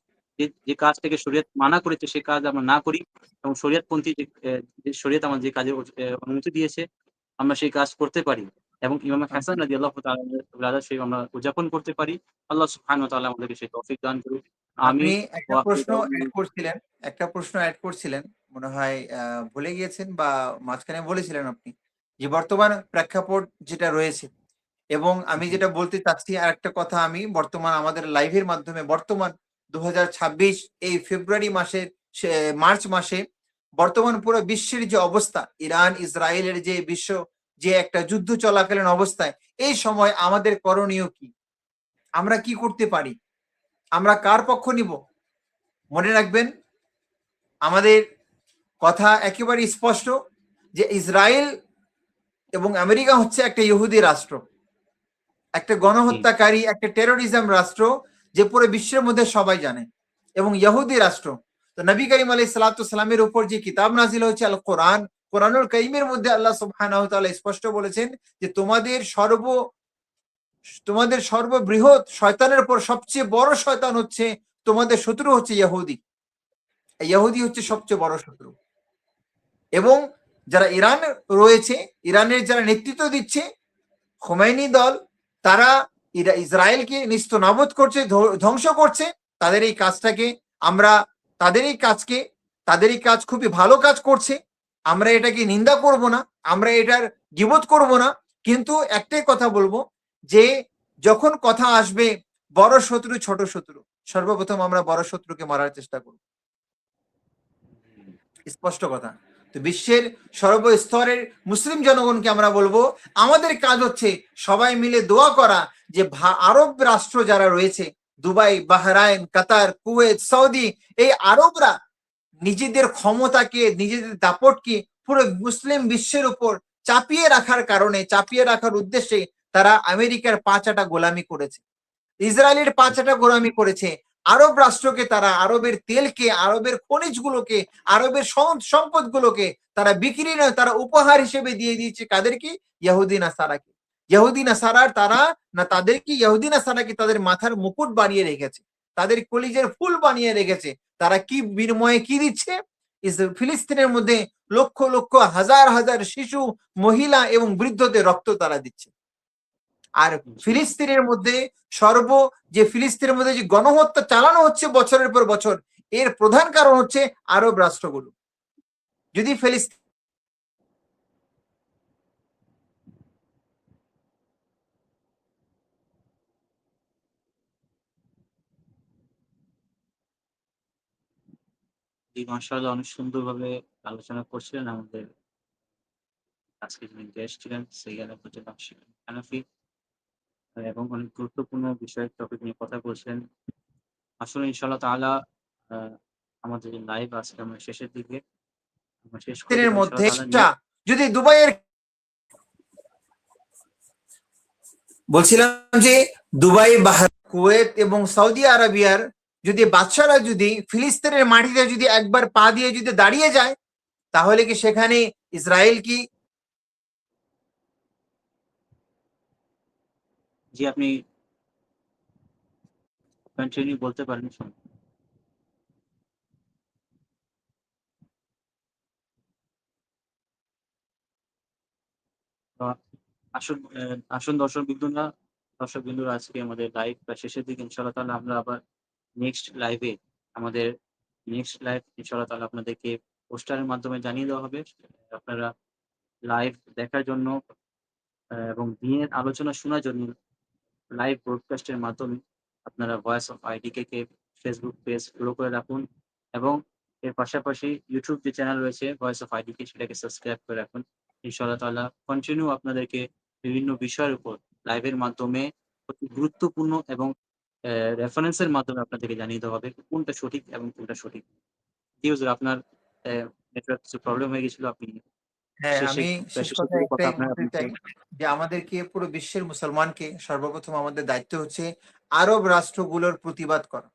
যে কাজ থেকে শরিয়ত মানা করেছে সে কাজ আমরা না করি এবং শরিয়তপন্থী যে শরিয়ত আমাদের যে কাজের অনুমতি দিয়েছে আমরা সেই কাজ করতে পারি এবং ইমাম হাসান আমিন। রাদিয়াল্লাহু তাআলা বিলাদাত শরীফ আমরা উদযাপন করতে পারি। আল্লাহ সুবহানাহু ওয়া তাআলা আমাদেরকে সেই তৌফিক দান করুক। আপনি আমিন। একটা ওয়া আখিরু প্রশ্ন এড দাওয়ানা করছিলেন, একটা প্রশ্ন এড করছিলেন। মনে হয় ভুলে গিয়েছেন বা মাঝখানে বলেছিলেন আপনি। যে বর্তমান প্রেক্ষাপট যেটা রয়েছে, এবং আমি জি, যেটা বলতে চাচ্ছি আরেকটা কথা, আমি বর্তমান আমাদের লাইভের মাধ্যমে বর্তমান ২০২৬ এই ফেব্রুয়ারি মাসের মার্চ মাসে বর্তমান পুরো বিশ্বের যে অবস্থা, ইরান ইসরায়েলের যে যে একটা যুদ্ধ চলাকালীন অবস্থায়, এই সময় আমাদের করণীয় কি? আমরা কি করতে পারি? আমরা কার পক্ষ নিব? মনে রাখবেন, আমাদের কথা একেবারে স্পষ্ট যে ইসরায়েল এবং আমেরিকা হচ্ছে একটা ইহুদি রাষ্ট্র। একটা গণহত্যাকারী, একটা টেরোরিজম রাষ্ট্র, যে পুরো বিশ্বের মধ্যে সবাই জানে, এবং ইহুদি রাষ্ট্র। তো নবী করিম আলাইহিস সালাতু সালামের উপর যে কিতাব নাজিল হয়েছে আল কোরআন, কোরআনুল কারীমের মধ্যে আল্লাহ সুবহানাহু ওয়া তাআলা স্পষ্ট বলেছেন যে তোমাদের সর্ববৃহৎ শয়তানের পর সবচেয়ে বড় শয়তান হচ্ছে, তোমাদের শত্রু হচ্ছে ইহুদি। ইহুদি হচ্ছে সবচেয়ে বড় শত্রু। এবং যারা ইরান রয়েছে, ইরানের যারা নেতৃত্ব দিচ্ছে খোমেনি দল, তারা ইসরায়েলকে নিস্তনাবুদ করছে, ধ্বংস করছে। তাদের এই কাজটাকে আমরা, তাদের এই কাজ খুবই ভালো কাজ করছে, আমরা এটাকে নিন্দা করব না, আমরা এটার গীবত করব না। কিন্তু একটাই কথা বলবো, যে যখন কথা আসবে বড় শত্রু ছোট শত্রু, সর্বপ্রথম আমরা বড় শত্রুকে মারার চেষ্টা করব, স্পষ্ট কথা। তো বিশ্বের সর্বস্তরের মুসলিম জনগণকে আমরা বলবো, আমাদের কাজ হচ্ছে সবাই মিলে দোয়া করা যে আরব রাষ্ট্র যারা রয়েছে, দুবাই, বাহরাইন, কাতার, কুয়েত, সৌদি, এই আরবরা নিজেদের ক্ষমতাকে, নিজেদের দাপটকে পুরো মুসলিম বিশ্বের উপর চাপিয়ে রাখার কারণে, চাপিয়ে রাখার উদ্দেশ্যে তারা আমেরিকার পাঁচাটা গোলামি করেছে, ইসরায়েলের পাঁচাটা গোলামি করেছে। আরব রাষ্ট্রকে তারা আরবের তেলকে, আরবের খনিজগুলোকে, আরবের সম্পদগুলোকে তারা বিক্রি নয়, তারা উপহার হিসেবে দিয়ে দিয়েছে কাদেরকে? ইহুদি নাসারাকে। ইহুদি নাসারার তারা না, তাদেরকে ইহুদি নাসারাকে তাদের মাথার মুকুট বানিয়ে রেখেছে, তাদের কলিজের ফুল বানিয়ে রেখেছে। তারা কি বিনিময়ে কি দিচ্ছে? ফিলিস্তিনের মধ্যে লক্ষ লক্ষ, হাজার হাজার শিশু, মহিলা এবং বৃদ্ধদের রক্ত তারা দিচ্ছে। আর ফিলিস্তিনের মধ্যে ফিলিস্তিনের মধ্যে যে গণহত্যা চালানো হচ্ছে বছরের পর বছর, এর প্রধান কারণ হচ্ছে আরব রাষ্ট্রগুলো। যদি ফিলিস্তিন মাশাআল্লাহ, অনেক সুন্দরভাবে আলোচনা করছিলেন আমাদের আজকে যিনি গেস্ট ছিলেন সৈয়দ হানাফি, এবং অনেক গুরুত্বপূর্ণ বিষয়ের টপিক নিয়ে কথা বলছিলেন। আসলে ইনশাআল্লাহ তাআলা আমাদের লাইভ আজকে আমরা শেষের দিকে আমরা শেষ করে দেব মধ্যে ইনশাআল্লাহ তাআলা। যদি দুবাইয়ের, বলছিলাম যে দুবাই, বাহরাইন, কুয়েত এবং সৌদি আরবিয়ার যদি বাদশারা যদি ফিলিস্তিনের মাটিতে যদি একবার পা দিয়ে যদি দাঁড়িয়ে যায়, তাহলে কি সেখানে ইসরায়েল কি? জি, আপনি কন্টিনিউ বলতে পারেন। আসুন আসুন দর্শকবৃন্দরা, আজকে আমাদের লাইভ প্রায় শেষের দিকে। ইনশাআল্লাহ তাআলা আমরা আবার আমাদের নেক্সট লাইভ ইনশাআল্লাহ তাআলা আপনাদেরকে পোস্টারের মাধ্যমে জানিয়ে দেওয়া হবে। আপনারা লাইভ দেখার জন্য এবং দিনের আলোচনা শোনার জন্য লাইভ ব্রডকাস্টের মাধ্যমে আপনারা ভয়েস অফ আইডিকে ফেসবুক পেজ ফলো করে রাখুন, এবং এর পাশাপাশি ইউটিউব যে চ্যানেল রয়েছে ভয়েস অফ আইডিকে, সেটাকে সাবস্ক্রাইব করে রাখুন। ইনশাআল্লাহ তাআলা কন্টিনিউ আপনাদেরকে বিভিন্ন বিষয়ের উপর লাইভের মাধ্যমে অতি গুরুত্বপূর্ণ এবং রেফারেন্সের মাধ্যমে আপনাদেরকে জানিয়ে দেওয়া হবে কোনটা সঠিক এবং কোনটা সঠিক। জি হুজুর, আপনার নেটওয়ার্ক কিছু প্রবলেম হয়ে গেছিল, আপনি হ্যাঁ, শেষে আমি শেষ শেষের কথা দিকে কথা একটাই আপনার বলতে আপনি চাই, যে আমাদেরকে পুরো বিশ্বের মুসলমানকে সর্বপ্রথম আমাদের দায়িত্ব হচ্ছে আরব রাষ্ট্রগুলোর প্রতিবাদ করা,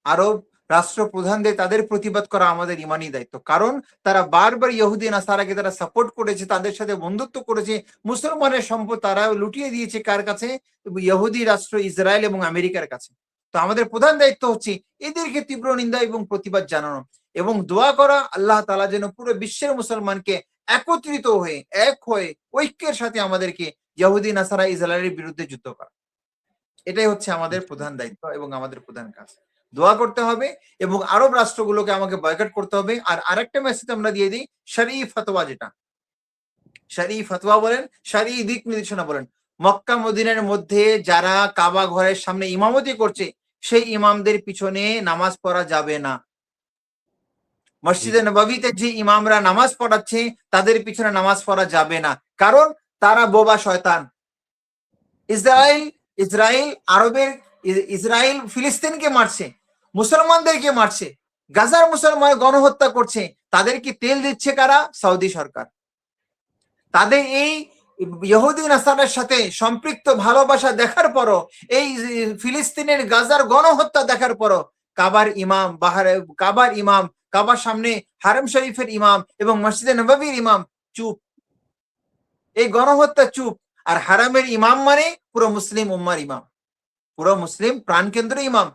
আরব রাষ্ট্রপ্রধানদের তাদের প্রতিবাদ করা আমাদের ইমানি দায়িত্ব। কারণ তারা বারবার ইহুদি নাসারাকে তারা সাপোর্ট করেছে, তাদের সাথে বন্ধুত্ব করেছে, মুসলমানের সম্পদ তারা লুটিয়ে দিয়েছে কার কাছে? ইহুদি রাষ্ট্র ইসরায়েল এবং আমেরিকার কাছে। তো আমাদের প্রধান দায়িত্ব হচ্ছে এদেরকে তীব্র নিন্দা এবং প্রতিবাদ জানানো, এবং দোয়া করা আল্লাহ তাআলা যেন পুরো বিশ্বের মুসলমানকে একত্রিত হয়ে, এক হয়ে, ঐক্যের সাথে আমাদেরকে ইহুদি নাসারা ইসরায়েলের বিরুদ্ধে যুদ্ধ করা। এটাই হচ্ছে আমাদের প্রধান দায়িত্ব এবং আমাদের প্রধান কাজ। দোয়া করতে হবে এবং আরব রাষ্ট্রগুলোকে আমাকে বয়কট করতে হবে। আর আরেকটা মেসেজ আমরা দিয়ে দিই, শরঈ ফতোয়া, যেটা শরঈ ফতোয়া বলেন, শরঈ দিক নির্দেশনা বলেন, মক্কা মদিনার মধ্যে যারা কাবা ঘরের সামনে ইমামতি করছে, সেই ইমামদের পিছনে নামাজ পড়া যাবে না। মসজিদে নববীতে যে ইমামরা নামাজ পড়াচ্ছে, তাদের পিছনে নামাজ পড়া যাবে না, কারণ তারা বোবা শয়তান। ইসরায়েল ফিলিস্তিনকে মারছে, মুসলমানদেরকে মারছে, গাজার মুসলমান গণহত্যা করছে, তাদেরকে তেল দিচ্ছে কারা? সৌদি সরকার। তাদের এই ইহুদি নাসারার সাথে সম্পৃক্ত ভালোবাসা দেখার পরও, এই ফিলিস্তিনের গাজার গণহত্যা দেখার পরও কাবার ইমাম, কাবার সামনে হারম শরীফের ইমাম এবং মসজিদে নববীর ইমাম চুপ। এই গণহত্যা চুপ। আর হারামের ইমাম মানে পুরো মুসলিম উম্মার ইমাম, পুরো মুসলিম প্রাণকেন্দ্র ইমাম।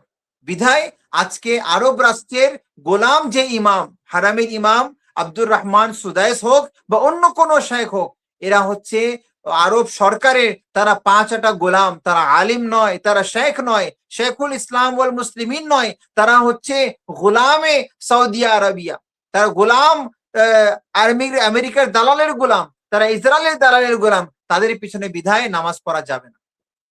বিধায় আজকে আরব রাষ্ট্রের গোলাম যে ইমাম, হারামের ইমাম আব্দুর রহমান সুদাইস হোক বা অন্য কোন শেখ হোক, এরা হচ্ছে আরব সরকারের, তারা 5 গোলাম, তারা আলিম নয়, তারা শেখ নয়, শেখুল ইসলাম ওয়াল মুসলিমিন নয়, তারা হচ্ছে গোলামে সৌদি আরবিয়া, তারা গোলাম আমেরিকার দালালের গোলাম, তারা ইসরায়েলের দালালের গোলাম। তাদের পিছনে বিধায় নামাজ পড়া যাবে না।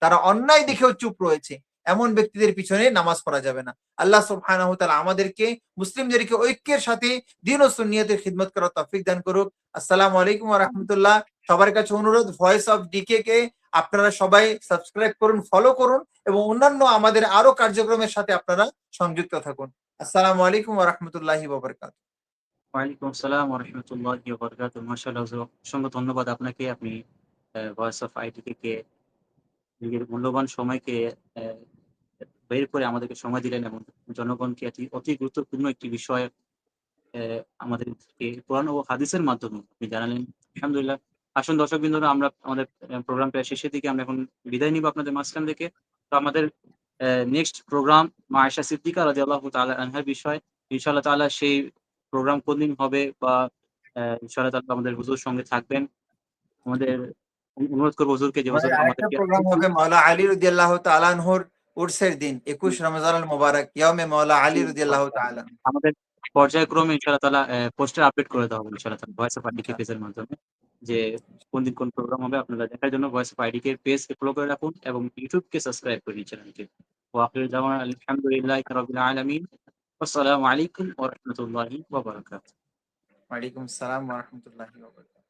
তারা অন্যায় দেখেও চুপ রয়েছে, এমন ব্যক্তিদের পিছনে নামাজ পড়া যাবে না। আল্লাহ সুবহানাহু ওয়া তাআলা আমাদেরকে মুসলিমদেরকে ঐক্যের সাথে দ্বীন ও সুন্নিয়তের খিদমত করার তৌফিক দান করুক। আসসালামু আলাইকুম ওয়া রাহমাতুল্লাহ। সবার কাছে অনুরোধ, ভয়েস অফ ডিকে কে আপনারা সবাই সাবস্ক্রাইব করুন, ফলো করুন এবং অন্যান্য আমাদের আরো কার্যক্রমের সাথে আপনারা সংযুক্ত থাকুন। আসসালামু আলাইকুম ওয়া রাহমাতুল্লাহি ওয়া বারাকাতুহু। ওয়ালাইকুম আসসালাম ওয়া রাহমাতুল্লাহি ওয়া বারাকাতুহু। মাশাআল্লাহ হুজুর, অসংখ্য ধন্যবাদ আপনাকে। আপনি ভয়েস অফ আইডি থেকে নিজের মূল্যবান সময়কে অ্যা বের করে আমাদেরকে সময় দিলেন এবং জনগণকে অতি গুরুত্বপূর্ণ একটি বিষয় আমাদেরকে কোরআন ও হাদিসের মাধ্যমে আপনি জানালেন। আলহামদুলিল্লাহ। আসুন দর্শকবৃন্দরা, আমরা আমাদের প্রোগ্রাম প্রায় শেষের দিকে, আমরা এখন বিদায় নিব আপনাদের মাঝখান থেকে। তো আমাদের নেক্সট প্রোগ্রাম মা আয়েশা সিদ্দিকা রাদিয়াল্লাহু তাআলা আনহার বিষয়। ইনশাআল্লাহ তাআলা সেই প্রোগ্রাম কোনদিন হবে বা ইনশাআল্লাহ তাআলা আমাদের হুজুর সঙ্গে থাকবেন। আমাদের অনুরোধ করব হুজুরকে যে আমাদের হুজুর আরেকটা আমাদেরকে প্রোগ্রাম হবে মাওলা আলী রাদিয়াল্লাহু তাআলা আনহুর উরসের দিন, 21 রমজানুল মুবারক, ইয়াউমে মাওলা আলী রাদিয়াল্লাহু তাআলা। আমাদের পর্যায়ক্রমে ইনশাআল্লাহ তাআলা পোস্টার আপডেট করে দেওয়া হবে ইনশাআল্লাহ তাআলা ভয়েস অফ আইডিকে ইনশাআল্লাহ। পেজের মাধ্যমে। যে কোন দিন কোন প্রোগ্রাম হবে আপনারা দেখার জন্য ভয়েস অফ আইডিকে পেজকে ফলো করে রাখুন এবং ইউটিউবকে সাবস্ক্রাইব করে নিন চ্যানেলকে। ওয়া আখিরু দাওয়ানা আলহামদুলিল্লাহি রাব্বিল আলামিন। আসসালামু আলাইকুম ওয়া রাহমাতুল্লাহি ওয়া বারাকাতুহু। ওয়ালাইকুম আসসালাম ওয়া রাহমাতুল্লাহি ওয়া বারাকাতুহু।